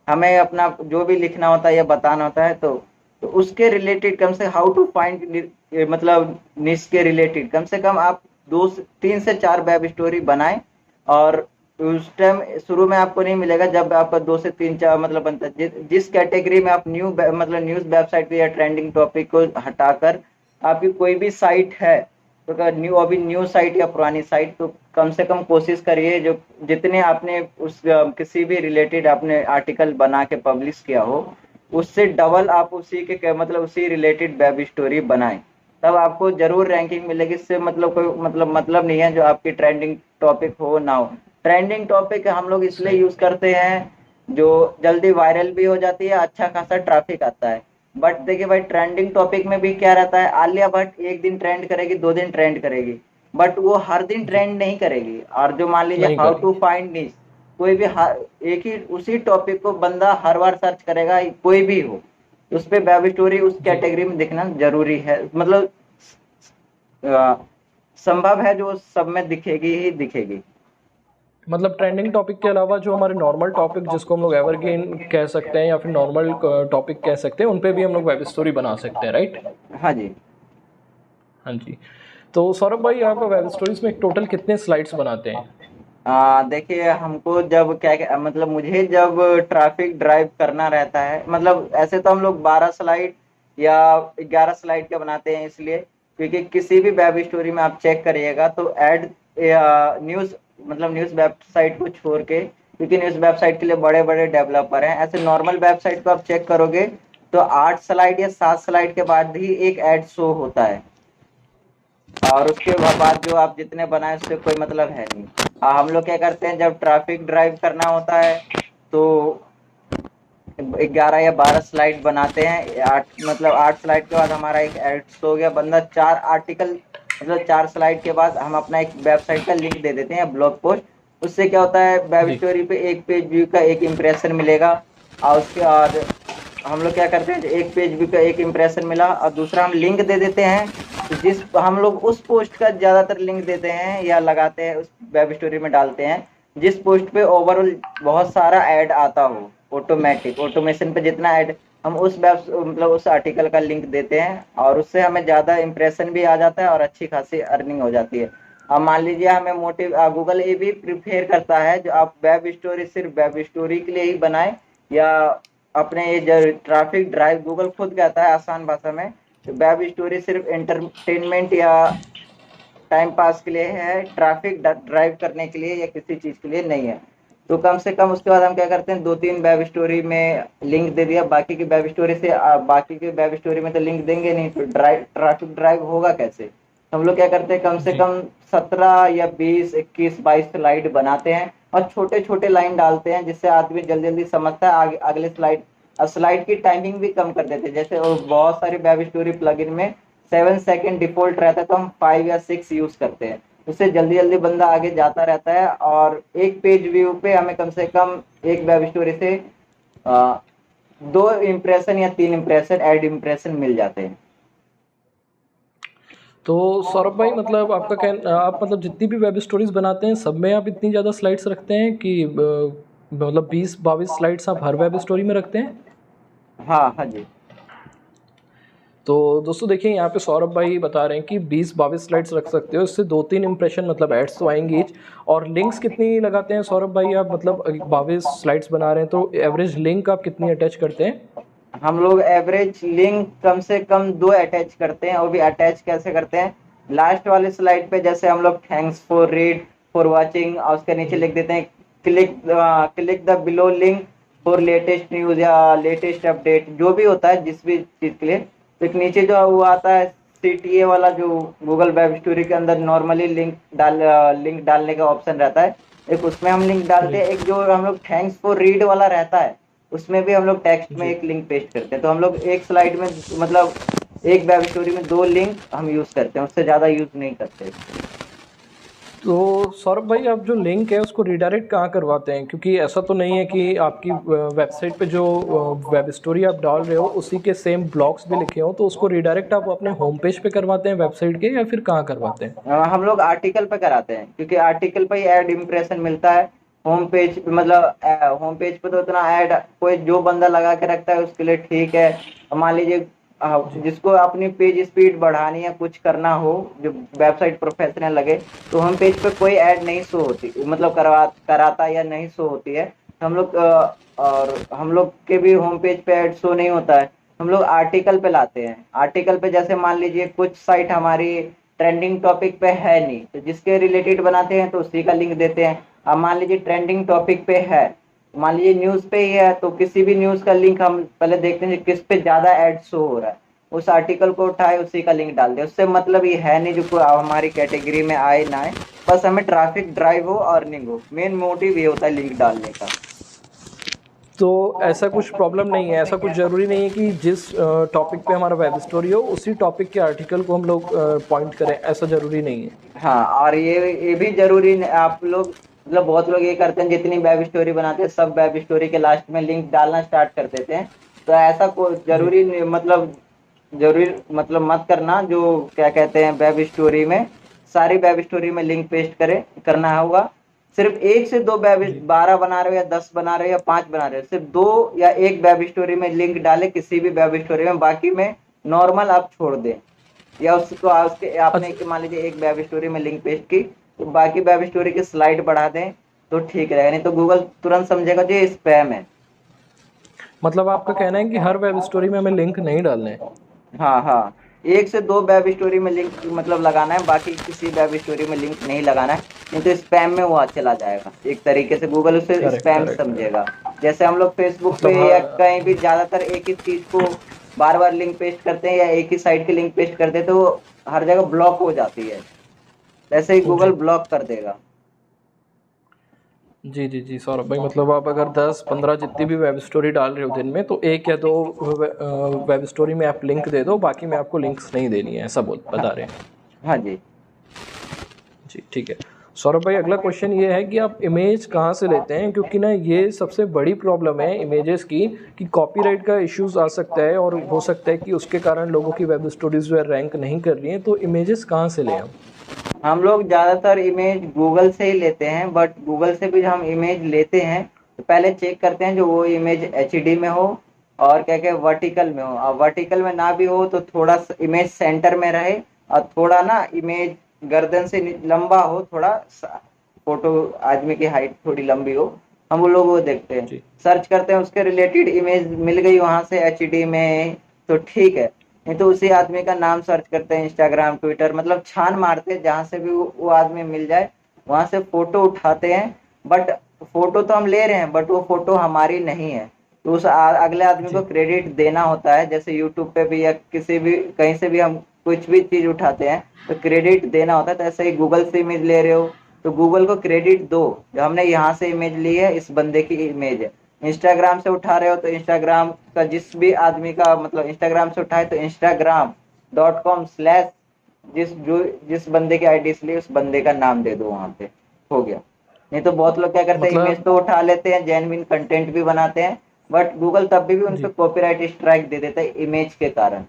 Speaker 2: हमें अपना जो भी लिखना होता है या बताना होता है, तो उसके रिलेटेड कम से हाउ टू फाइंड मतलब निश के रिलेटेड कम से कम आप 2 3 से 4 वेब स्टोरी बनाएं। और उस टाइम शुरू में आपको नहीं मिलेगा, जब आपका 2 से 3 4 मतलब बनता है, जिस कैटेगरी में आप मतलब न्यूज वेबसाइट या ट्रेंडिंग टॉपिक को हटाकर आपकी कोई भी साइट है, तो अगर अभी न्यू साइट या पुरानी साइट, तो कम से कम कोशिश करिए जो जितने आपने उस किसी भी रिलेटेड आपने आर्टिकल बना के पब्लिश किया हो, उससे डबल आप उसी के मतलब उसी रिलेटेड वेब स्टोरी बनाएं, तब आपको जरूर रैंकिंग मिलेगी। इससे मतलब कोई मतलब नहीं है जो आपकी ट्रेंडिंग टॉपिक हो ना हो। ट्रेंडिंग टॉपिक हम लोग इसलिए
Speaker 1: सही।
Speaker 2: यूज करते हैं जो जल्दी वायरल भी हो जाती है, अच्छा खासा ट्रैफिक आता है। बट देखिए भाई ट्रेंडिंग टॉपिक में भी क्या रहता है, आलिया भट्ट एक दिन ट्रेंड करेगी, 2 दिन ट्रेंड करेगी, बट वो हर दिन
Speaker 1: जी
Speaker 2: ट्रेंड नहीं करेगी। और जो मान लीजिए
Speaker 1: नहीं
Speaker 2: हाउ टू
Speaker 1: करेंगे।
Speaker 2: फाइंड नीश, कोई भी एक ही उसी टॉपिक को बंदा हर बार सर्च करेगा, कोई भी हो, उस पे वेब स्टोरी उस
Speaker 1: जी
Speaker 2: कैटेगरी में दिखना जरूरी है। मतलब संभव है जो सब में दिखेगी ही दिखेगी।
Speaker 1: मतलब ट्रेंडिंग टॉपिक के अलावा जो हमारे नॉर्मल टॉपिक जिसको हम लोग एवरग्रीन कह सकते हैं या फिर नॉर्मल टॉपिक कह सकते हैं, उन पे भी हम लोग वेब स्टोरी बना सकते हैं, राइट?
Speaker 2: हाँ जी।
Speaker 1: हाँ जी। तो सौरभ भाई, आप वेब स्टोरीज में टोटल कितने स्लाइड्स बनाते हैं?
Speaker 2: देखिए हमको जब मतलब मुझे जब ट्रैफिक ड्राइव करना रहता है, मतलब ऐसे तो हम लोग 12 स्लाइड या 11 स्लाइड के बनाते हैं, इसलिए क्योंकि किसी भी वेब स्टोरी में आप चेक करिएगा तो एड न्यूज़, मतलब न्यूज़ वेबसाइट को छोड़ के, क्योंकि न्यूज़ वेबसाइट के लिए बड़े बड़े डेवलपर हैं, ऐसे नॉर्मल वेबसाइट को आप चेक करोगे तो 8 स्लाइड या 7 स्लाइड के बाद ही एक ऐड शो होता है, और उसके बाद जो आप जितने बनाए उससे कोई मतलब है नहीं। हम लोग क्या करते हैं जब ट्रैफिक ड्राइव करना होता है तो 11 या 12 स्लाइड बनाते हैं। 8 स्लाइड के बाद हमारा एक एड्स हो गया, बंदा 4 आर्टिकल, मतलब 4 स्लाइड के बाद हम अपना एक वेबसाइट का लिंक दे देते हैं, ब्लॉग पोस्ट। उससे क्या होता है, वेब
Speaker 1: जी।
Speaker 2: स्टोरी पे एक पेज व्यू का एक इम्प्रेशन मिलेगा, और उसके बाद हम लोग क्या करते हैं, एक पेज व्यू का एक इम्प्रेशन मिला और दूसरा हम लिंक दे देते हैं, तो जिस हम लोग उस पोस्ट का ज्यादातर लिंक देते हैं या लगाते हैं उस वेब स्टोरी में डालते हैं जिस पोस्ट पे ओवरऑल बहुत सारा ऐड आता हो, ऑटोमेटिक ऑटोमेशन पे जितना ऐड, हम उस वेब मतलब उस आर्टिकल का लिंक देते हैं, और उससे हमें ज़्यादा इंप्रेशन भी आ जाता है और अच्छी खासी अर्निंग हो जाती है। अब मान लीजिए हमें मोटिव गूगल ये भी प्रिफेयर करता है जो आप वेब स्टोरी सिर्फ वेब स्टोरी के लिए ही बनाए, या अपने ये जो ट्रैफिक ड्राइव, गूगल खुद कहता है आसान भाषा में, वेब स्टोरी सिर्फ एंटरटेनमेंट या टाइम पास के लिए है, ट्रैफिक ड्राइव करने के लिए या किसी चीज के लिए नहीं है। तो कम से कम उसके बाद हम क्या करते हैं, 2-3 वेब स्टोरी में लिंक दे दिया, बाकी की वेब स्टोरी से बाकी के वेब स्टोरी में तो लिंक देंगे नहीं, तो ट्रैफिक ड्राइव होगा कैसे? हम लोग क्या करते हैं, कम से
Speaker 1: जी।
Speaker 2: कम 17 या 20, 21, 22 स्लाइड बनाते हैं और छोटे छोटे लाइन डालते हैं, जिससे आदमी जल्दी जल्दी समझता है, आगे अगले स्लाइड। स्लाइड की टाइमिंग भी कम कर देते हैं, जैसे बहुत सारी वेब स्टोरी प्लगइन में 7 सेकेंड डिफॉल्ट रहता है, तो हम 5 या 6 यूज करते हैं, उससे जल्दी जल्दी बंदा आगे जाता रहता है, और एक पेज व्यू पे हमें कम से कम एक वेब स्टोरी से 2 इम्प्रेशन या 3 इम्प्रेशन एड इम्प्रेशन मिल जाते हैं।
Speaker 1: तो सौरभ भाई, मतलब आपका आप मतलब जितनी भी वेब स्टोरीज बनाते हैं सब में आप इतनी ज़्यादा स्लाइड्स रखते हैं कि मतलब 20-22 स्लाइड्स आप हर वेब स्टोरी में रखते हैं?
Speaker 2: हाँ हाँ जी।
Speaker 1: तो दोस्तों देखिए, यहाँ पे सौरभ भाई बता रहे हैं कि 20-22 स्लाइड्स रख सकते हो, इससे 2-3 इम्प्रेशन मतलब एड्स तो आएंगे ही। और लिंक्स कितनी लगाते हैं सौरभ भाई आप? मतलब 22 स्लाइड्स बना रहे हैं तो एवरेज लिंक आप कितनी अटैच करते हैं?
Speaker 2: हम लोग एवरेज लिंक कम से कम 2 अटैच करते हैं, और भी अटैच कैसे करते हैं, लास्ट वाले स्लाइड पे जैसे हम लोग thanks for read for watching, और उसके नीचे
Speaker 1: जी।
Speaker 2: लिख देते हैं click click the below link for latest news या लेटेस्ट अपडेट, जो भी होता है जिस भी चीज के लिए। तो एक नीचे जो वो आता है सीटीए वाला, जो गूगल वेब स्टोरी के अंदर नॉर्मली लिंक डालने का ऑप्शन रहता है, एक उसमें हम लिंक डालते
Speaker 1: जी।
Speaker 2: हैं, एक जो हम लोग थैंक्स फॉर रीड वाला रहता है उसमें भी हम लोग टेक्स्ट में
Speaker 1: जी।
Speaker 2: एक लिंक पेस्ट करते हैं। तो हम लोग एक स्लाइड में, मतलब एक वेब स्टोरी में 2 लिंक हम यूज करते हैं, उससे ज्यादा यूज नहीं करते।
Speaker 1: तो सौरभ भाई, आप जो लिंक है उसको रिडायरेक्ट कहाँ करवाते हैं? क्योंकि ऐसा तो नहीं है कि आपकी वेबसाइट पे जो वेब स्टोरी आप डाल रहे हो उसी के सेम ब्लॉग्स भी लिखे हो, तो उसको रिडायरेक्ट आप अपने होम पेज पे करवाते हैं वेबसाइट के, या फिर कहाँ करवाते हैं?
Speaker 2: हम लोग आर्टिकल पे कराते हैं, क्योंकि आर्टिकल पे ही ऐड इम्प्रेशन मिलता है। होम पेज पे, मतलब होम पेज पे तो उतना ऐड कोई जो बंदा लगा के रखता है उसके लिए ठीक है। अब मान लीजिए
Speaker 1: जी।
Speaker 2: जिसको अपनी पेज स्पीड बढ़ानी है, कुछ करना हो, जो वेबसाइट प्रोफेशनल लगे, तो होम पेज पे कोई ऐड नहीं शो होती, मतलब कराता या नहीं शो होती है। तो हम लोग और हम लोग के भी होम पेज पे ऐड शो नहीं होता है, हम लोग आर्टिकल पे लाते हैं। आर्टिकल पे जैसे मान लीजिए कुछ साइट हमारी ट्रेंडिंग टॉपिक पे है नहीं, तो जिसके रिलेटेड बनाते हैं तो उसी का लिंक देते हैं। अब मान लीजिए ट्रेंडिंग टॉपिक पे है, मान लीजिए न्यूज पे ही है, तो किसी भी न्यूज का लिंक हम पहले देखते हैं किस पे ज्यादा एड शो हो रहा है, उस आर्टिकल को उठाए उसी का लिंक डाल दे। उससे मतलब ये है नहीं जो कोई हमारी कैटेगरी में आए ना आए, बस हमें ट्रैफिक ड्राइव हो, अर्निंग हो, मेन मोटिव ये होता है लिंक डालने का।
Speaker 1: तो ऐसा कुछ प्रॉब्लम नहीं है, ऐसा कुछ ज़रूरी नहीं है कि जिस टॉपिक पे हमारा वेब स्टोरी हो उसी टॉपिक के आर्टिकल को हम लोग पॉइंट करें, ऐसा ज़रूरी नहीं है।
Speaker 2: हाँ, और ये भी जरूरी आप लोग, मतलब बहुत लोग ये करते हैं, जितनी वेब स्टोरी बनाते हैं सब वेब स्टोरी के लास्ट में लिंक डालना स्टार्ट कर देते हैं। तो ऐसा कोई
Speaker 1: जी।
Speaker 2: जरूरी नहीं, मतलब जरूरी मतलब मत करना, जो क्या कहते हैं वेब स्टोरी में सारी वेब स्टोरी में लिंक पेस्ट करना होगा। सिर्फ 1 से 2 वेब,
Speaker 1: जी
Speaker 2: 12 बना रहे हो या 10 बना रहे हो या 5 बना रहे हो, सिर्फ 2 या 1 वेब स्टोरी में लिंक डाले किसी भी वेब स्टोरी में, बाकी में नॉर्मल आप छोड़ दें। या उसको उसके आपने
Speaker 1: अच्छा,
Speaker 2: मान लीजिए एक वेब स्टोरी में लिंक पेस्ट की, तो बाकी वेब स्टोरी की स्लाइड बढ़ा दें तो ठीक रहेगा, नहीं तो गूगल तुरंत समझेगा जो ये स्पैम है।
Speaker 1: मतलब आपका कहना है कि हर वेब स्टोरी में हमें लिंक नहीं डालने हैं।
Speaker 2: हाँ हाँ, 1 से 2 वेब स्टोरी में लिंक मतलब लगाना है, बाकी किसी वेब स्टोरी में लिंक नहीं लगाना है, नहीं तो स्पैम में वो चला जाएगा। एक तरीके से गूगल उसे
Speaker 1: करेक्ट
Speaker 2: स्पैम
Speaker 1: करेक्ट करेक्ट।
Speaker 2: समझेगा। जैसे हम लोग फेसबुक पे
Speaker 1: मतलब
Speaker 2: या
Speaker 1: हाँ।
Speaker 2: कहीं भी ज्यादातर एक ही चीज को बार बार लिंक पेस्ट करते हैं या एक ही साइट की लिंक पेस्ट करते हैं, तो वो हर जगह ब्लॉक हो जाती है, वैसे ही गूगल
Speaker 1: जी
Speaker 2: ब्लॉक कर देगा।
Speaker 1: जी जी जी सौरभ भाई, मतलब आप अगर 10-15 जितनी भी वेब स्टोरी डाल रहे हो दिन में, तो 1 या 2 वेब स्टोरी में आप लिंक दे दो, बाकी में आपको लिंक्स नहीं देनी है, ऐसा
Speaker 2: हाँ
Speaker 1: बता रहे हैं।
Speaker 2: हाँ जी।
Speaker 1: जी ठीक है। सौरभ भाई, अगला क्वेश्चन ये है कि आप इमेज कहाँ से लेते हैं, क्योंकि ना ये सबसे बड़ी प्रॉब्लम है इमेजेस की, कि कॉपीराइट का इश्यूज आ सकता है और हो सकता है कि उसके कारण लोगों की वेब स्टोरीज जो है रैंक नहीं कर रही हैं, तो इमेजेस कहाँ से लें हम।
Speaker 2: हम लोग ज्यादातर इमेज गूगल से ही लेते हैं, बट गूगल से भी हम इमेज लेते हैं तो पहले चेक करते हैं जो वो इमेज एचडी में हो और क्या क्या वर्टिकल में हो। और वर्टिकल में ना भी हो तो थोड़ा इमेज सेंटर में रहे, और थोड़ा ना इमेज गर्दन से लंबा हो, थोड़ा फोटो आदमी की हाइट थोड़ी लंबी हो, हम वो लोग वो देखते हैं,
Speaker 1: जी
Speaker 2: सर्च करते हैं, उसके रिलेटेड इमेज मिल गई वहां से एचडी में तो ठीक है, नहीं तो उसी आदमी का नाम सर्च करते हैं, इंस्टाग्राम ट्विटर मतलब छान मारते हैं, जहां से भी वो आदमी मिल जाए वहां से फोटो उठाते हैं। बट फोटो तो हम ले रहे हैं, बट वो फोटो हमारी नहीं है, तो उस अगले आदमी को
Speaker 1: जी
Speaker 2: क्रेडिट देना होता है। जैसे यूट्यूब पे भी या किसी भी कहीं से भी हम कुछ भी चीज उठाते हैं तो क्रेडिट देना होता है, तो ऐसे ही गूगल से इमेज ले रहे हो तो गूगल को क्रेडिट दो, जो हमने यहाँ से इमेज ली है इस बंदे की इमेज है। इंस्टाग्राम से उठा रहे हो तो इंस्टाग्राम का जिस भी आदमी का मतलब इंस्टाग्राम से उठाए तो instagram.com/ जिस बंदे की आईडी इसलिए उस बंदे का नाम दे दो वहां पे, हो गया। नहीं तो बहुत लोग क्या करते हैं, इमेज
Speaker 1: मतलब
Speaker 2: तो उठा लेते हैं, जेन्युइन कंटेंट भी बनाते हैं, बट गूगल तब भी उन पे
Speaker 1: जी
Speaker 2: कॉपीराइट स्ट्राइक दे देता है इमेज के कारण।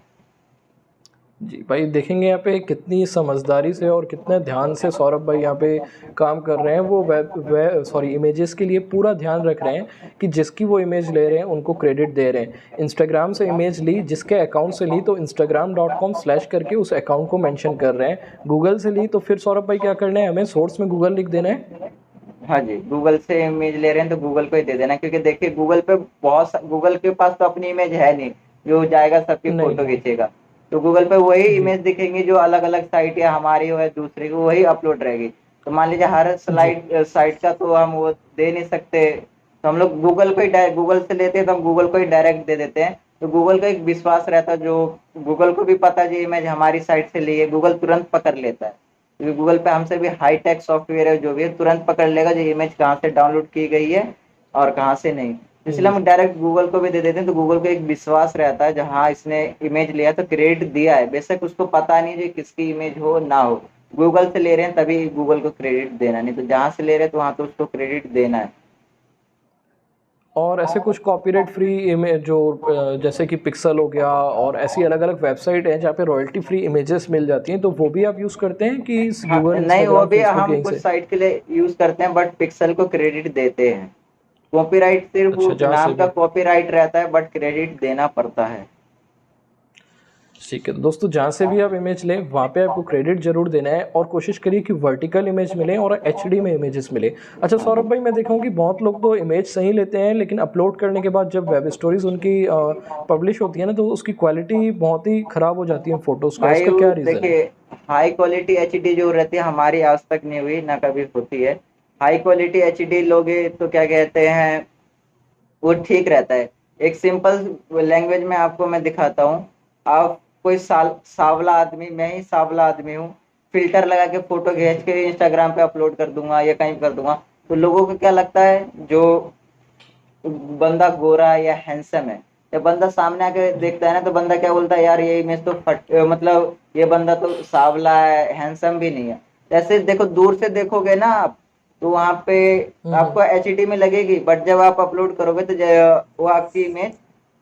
Speaker 1: जी भाई, देखेंगे यहाँ पे कितनी समझदारी से और कितने ध्यान से सौरभ भाई यहाँ पे काम कर रहे हैं। वो सॉरी इमेजेस के लिए पूरा ध्यान रख रहे हैं कि जिसकी वो इमेज ले रहे हैं उनको क्रेडिट दे रहे हैं। इंस्टाग्राम से इमेज ली, जिसके अकाउंट से ली तो instagram.com/ करके उस अकाउंट को मेंशन कर रहे हैं। गूगल से ली तो फिर सौरभ भाई क्या करना है, हमें सोर्स में गूगल लिख देना है।
Speaker 2: हाँ जी, गूगल से इमेज ले रहे हैं तो गूगल को ही दे देना, क्योंकि देखिए गूगल पे गूगल के पास तो अपनी इमेज है नहीं जो जाएगा सबकी
Speaker 1: नहीं
Speaker 2: फोटो
Speaker 1: है।
Speaker 2: खींचेगा। तो गूगल पे वही
Speaker 1: जी
Speaker 2: इमेज दिखेंगी जो अलग अलग साइट या हमारी हो या दूसरी को, वही अपलोड रहेगी। तो मान लीजिए हर
Speaker 1: जी
Speaker 2: साइट का तो हम वो दे नहीं सकते, तो हम लोग गूगल को ही गूगल से लेते हैं तो हम गूगल को ही डायरेक्ट दे देते हैं। तो गूगल का एक विश्वास रहता है, जो गूगल को भी पता है जो इमेज हमारी साइट से ली है, गूगल तुरंत पकड़ लेता है, क्योंकि गूगल पे हमसे भी हाई टेक सॉफ्टवेयर है जो भी है, तुरंत पकड़ लेगा जो इमेज कहाँ से डाउनलोड की गई है और कहाँ से नहीं। इसलिए
Speaker 1: जी
Speaker 2: हम डायरेक्ट गूगल को भी दे देते हैं, तो गूगल को एक विश्वास रहता है जहाँ इसने इमेज लिया तो क्रेडिट दिया है, बेशक उसको पता नहीं जो किसकी इमेज हो ना हो। गूगल से ले रहे हैं तभी गूगल को क्रेडिट देना, नहीं तो जहाँ से ले रहे हैं तो वहां तो उसको क्रेडिट देना है।
Speaker 1: और ऐसे कुछ कॉपीराइट फ्री इमेज जो जैसे कि पिक्सल हो गया, और ऐसी अलग अलग वेबसाइट है जहाँ पे रॉयल्टी फ्री इमेजेस मिल जाती हैं, तो वो भी आप यूज़ करते हैं कि इस
Speaker 2: हाँ
Speaker 1: गूगल
Speaker 2: नहीं, वो
Speaker 1: इंस्टाग्राम
Speaker 2: भी
Speaker 1: फेसबुक
Speaker 2: हम
Speaker 1: यहीं
Speaker 2: कुछ
Speaker 1: से।
Speaker 2: साइट के लिए यूज करते हैं, बट पिक्सल को क्रेडिट देते हैं। कॉपीराइट सिर्फ
Speaker 1: अच्छा, जहाँ से
Speaker 2: नाम का
Speaker 1: भी।
Speaker 2: कॉपीराइट रहता है, बट क्रेडिट देना पड़ता है।
Speaker 1: ठीक है, तो दोस्तों जहाँ से भी आप इमेज लें वहाँ पे आपको क्रेडिट जरूर देना है, और कोशिश करिए कि वर्टिकल इमेज मिले और एचडी में इमेजेस मिले। अच्छा
Speaker 2: हाँ
Speaker 1: सौरभ
Speaker 2: जी।
Speaker 1: भाई, मैं देखा हूँ कि बहुत लोग तो इमेज सही लेते हैं, लेकिन अपलोड करने के बाद जब वेब स्टोरीज उनकी पब्लिश होती है ना, तो उसकी क्वालिटी बहुत ही ख़राब हो जाती है फ़ोटोज़ का।
Speaker 2: भाई
Speaker 1: उसका
Speaker 2: वो
Speaker 1: क्या रीज़न है।
Speaker 2: देखिए, हाई क्वालिटी एचडी जो रहती है हमारी आज तक नहीं हुई ना कभी होती है। हाई क्वालिटी एचडी लोगे तो क्या कहते हैं, वो ठीक रहता है। एक सिंपल लैंग्वेज में आपको मैं दिखाता हूँ। आप कोई सावला आदमी, मैं ही सावला आदमी हूँ, फिल्टर लगा के फोटो खींच
Speaker 1: जी
Speaker 2: के इंस्टाग्राम पे अपलोड कर दूंगा या कहीं कर दूंगा, तो लोगों को क्या लगता है जो बंदा गोरा है या हैंडसम है, जब बंदा सामने आके
Speaker 1: जी
Speaker 2: देखता है ना तो बंदा क्या बोलता है, यार ये इमेज तो मतलब ये बंदा तो सावला है, हैंडसम भी नहीं है। जैसे देखो दूर से देखोगे ना आप, तो वहां पे
Speaker 1: हम्म।
Speaker 2: आपको एचडी में लगेगी, बट जब आप अपलोड करोगे तो वो आपकी इमेज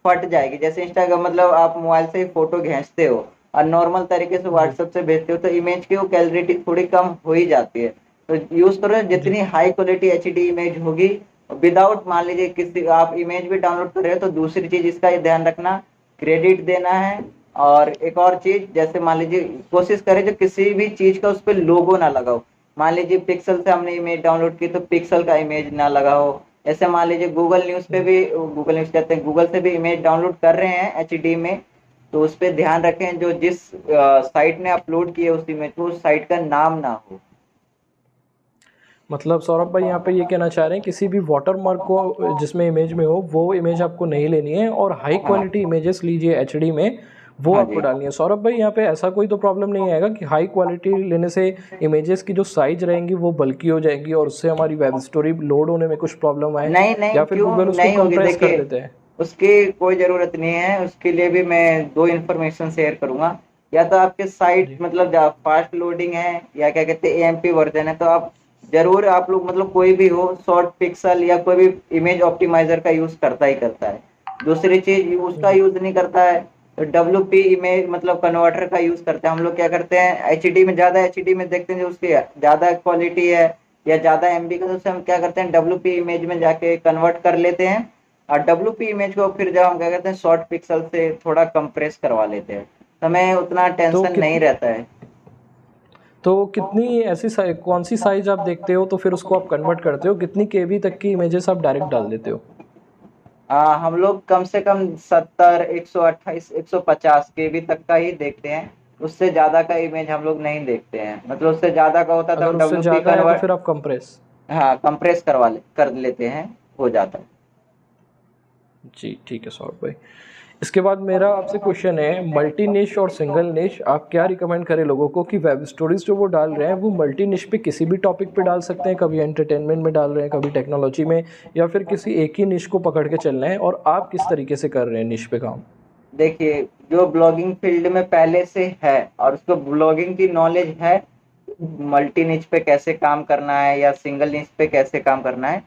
Speaker 2: फट जाएगी। जैसे इंस्टाग्राम मतलब आप मोबाइल से फोटो खींचते हो और नॉर्मल तरीके से
Speaker 1: जी
Speaker 2: व्हाट्सएप से भेजते हो तो इमेज की वो क्लैरिटी थोड़ी कम हो ही जाती है। तो यूज करो
Speaker 1: जी।
Speaker 2: जितनी हाई क्वालिटी एचडी इमेज होगी, विदाउट मान लीजिए किसी आप इमेज भी डाउनलोड कर रहे हो तो दूसरी चीज इसका ये ध्यान रखना, क्रेडिट देना है। और एक और चीज, जैसे मान लीजिए कोशिश करें जो किसी भी चीज का उस पर लोगो ना लगाओ। मान लीजिए पिक्सल से हमने इमेज डाउनलोड की तो पिक्सल का इमेज ना लगाओ। ऐसे मान लीजिए गूगल न्यूज पे भी, गूगल न्यूज कहते हैं, गूगल से भी इमेज डाउनलोड कर रहे हैं एचडी में, तो उस पर ध्यान रखें जो जिस साइट ने अपलोड किए उस इमेज को, उस साइट का नाम ना हो।
Speaker 1: मतलब सौरभ भाई यहाँ पे ये कहना चाह रहे हैं किसी भी वाटर मार्क को जिसमें इमेज में हो वो इमेज आपको नहीं लेनी है, और हाई
Speaker 2: हाँ
Speaker 1: क्वालिटी इमेजेस लीजिए एचडी में, वो
Speaker 2: हाँ
Speaker 1: आपको
Speaker 2: जी।
Speaker 1: डालनी है। सौरभ भाई यहाँ पे ऐसा कोई तो प्रॉब्लम नहीं आएगा कि हाई क्वालिटी लेने से इमेजेस की जो साइज रहेंगी वो बल्की हो जाएंगी और उससे हमारी वेब स्टोरी लोड होने में कुछ प्रॉब्लम आए,
Speaker 2: नहीं नहीं,
Speaker 1: या फिर
Speaker 2: क्यों
Speaker 1: गूगल उसको
Speaker 2: नहीं होगी,
Speaker 1: कंप्रेस कर
Speaker 2: देखिए
Speaker 1: देते हैं?
Speaker 2: उसकी कोई जरूरत नहीं है। उसके लिए भी मैं दो इन्फॉर्मेशन शेयर करूंगा। या तो आपके साइट
Speaker 1: जी
Speaker 2: मतलब फास्ट लोडिंग है या क्या कहते हैं एएमपी वर्जन है, तो आप जरूर, आप लोग मतलब कोई भी हो शॉर्ट पिक्सल या कोई भी इमेज ऑप्टिमाइजर का यूज करता ही करता है। दूसरी चीज उसका
Speaker 1: जी
Speaker 2: यूज नहीं करता है तो डब्ल्यू पी इमेज मतलब कन्वर्टर का यूज करते हैं। हम लोग क्या करते हैं एचडी में, ज्यादा एचडी में देखते हैं जो उसकी ज्यादा क्वालिटी है या ज्यादा एमबी का, तो उससे हम क्या करते हैं डब्ल्यू पी इमेज में जाके कन्वर्ट कर लेते हैं। और डब्ल्यू पी इमेज को फिर जब हम क्या करते हैं शॉर्ट पिक्सल से थोड़ा कंप्रेस करवा लेते हैं, तो हमें उतना
Speaker 1: तो
Speaker 2: टेंशन नहीं रहता है।
Speaker 1: तो कितनी ऐसी कौन सी साइज आप देखते हो तो फिर उसको आप कन्वर्ट करते हो, कितनी केबी तक की इमेजेस आप डायरेक्ट डाल देते हो?
Speaker 2: हम लोग कम से कम 70, 128, 150 के बी तक का ही देखते हैं। उससे ज्यादा का इमेज हम लोग नहीं देखते हैं, मतलब उससे ज्यादा का होता तो
Speaker 1: अगर
Speaker 2: हम
Speaker 1: उससे
Speaker 2: डब्ल्यू पी
Speaker 1: ज़्यादा है तो
Speaker 2: कन्वर्ट,
Speaker 1: फिर आप कंप्रेस।
Speaker 2: हाँ कंप्रेस कर लेते हैं, हो जाता है।
Speaker 1: जी ठीक है सौरभ भाई। इसके बाद मेरा आपसे क्वेश्चन है, मल्टी निश और सिंगल निश आप क्या रिकमेंड करें लोगों को कि वेब स्टोरीज जो वो डाल रहे हैं वो मल्टी निश पे किसी भी टॉपिक पे डाल सकते हैं, कभी एंटरटेनमेंट में डाल रहे हैं, कभी टेक्नोलॉजी में, या फिर किसी एक ही निश को पकड़ के चल रहे हैं, और आप किस तरीके से कर रहे हैं निश पे काम?
Speaker 2: देखिए जो ब्लॉगिंग फील्ड में पहले से है और उसको ब्लॉगिंग की नॉलेज है, मल्टी निच पे कैसे काम करना है या सिंगल निच पे कैसे काम करना है,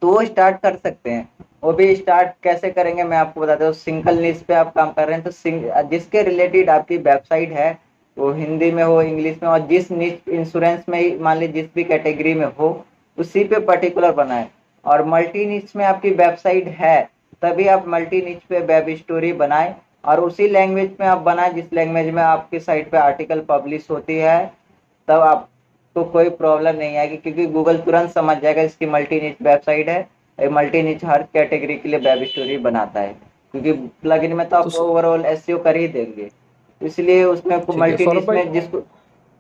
Speaker 2: तो वो स्टार्ट कर सकते हैं। वो भी स्टार्ट कैसे करेंगे मैं आपको बताता हूँ। सिंगल निच पे आप काम कर रहे हैं तो जिसके रिलेटेड आपकी वेबसाइट है, वो हिंदी में हो इंग्लिश में, और जिस निच इंश्योरेंस में ही मान लीजिए जिस भी कैटेगरी में हो उसी पे पर्टिकुलर बनाए। और मल्टी निच में आपकी वेबसाइट है तभी आप मल्टी निच पे वेब स्टोरी बनाए, और उसी लैंग्वेज में आप बनाए जिस लैंग्वेज में आपकी साइट पे आर्टिकल पब्लिश होती है। तब आपको कोई प्रॉब्लम नहीं आएगी क्योंकि गूगल तुरंत समझ जाएगा इसकी मल्टी निच वेबसाइट है। मल्टी निच हर कैटेगरी के लिए वेब स्टोरी बनाता है, क्योंकि प्लगइन में तो
Speaker 1: तो
Speaker 2: आप ओवरऑल एसईओ कर ही देंगे, इसलिए उसमें
Speaker 1: ठीक है
Speaker 2: मल्टी
Speaker 1: सौरभ
Speaker 2: निच
Speaker 1: भाई।
Speaker 2: में जिसको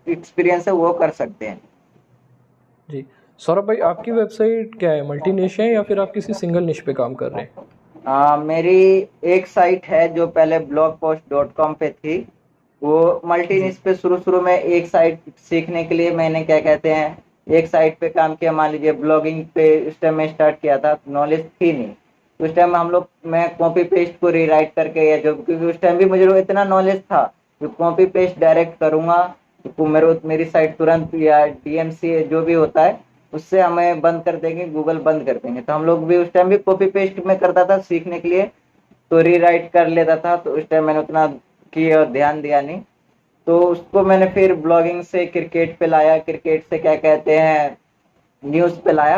Speaker 2: एक्सपीरियंस है वो कर सकते हैं।
Speaker 1: जी सौरभ भाई, आपकी वेबसाइट क्या है, मल्टी निश है या फिर आप किसी सिंगल निश पे काम कर रहे हैं?
Speaker 2: मेरी एक साइट है जो पहले blogpost.com पे थी, वो मल्टी
Speaker 1: जी
Speaker 2: निच पे शुरू शुरू में एक साइट सीखने के लिए मैंने क्या कहते हैं एक साइट पे काम किया। मान लीजिए ब्लॉगिंग पे उस टाइम मैं स्टार्ट किया था, नॉलेज थी नहीं, तो उस टाइम हम लोग मैं कॉपी पेस्ट को रीराइट करके या जो, क्योंकि उस टाइम भी मुझे इतना नॉलेज था जो कॉपी पेस्ट डायरेक्ट करूंगा तो मेरी साइट तुरंत या डीएमसी जो भी होता है उससे हमें बंद कर देंगे, गूगल बंद कर देंगे। तो हम लोग भी उस टाइम भी कॉपी पेस्ट में करता था सीखने के लिए, तो रीराइट कर लेता था। तो उस टाइम मैंने उतना किया और ध्यान दिया नहीं, तो उसको मैंने फिर ब्लॉगिंग से क्रिकेट पे लाया, क्रिकेट से क्या कहते हैं न्यूज पे लाया,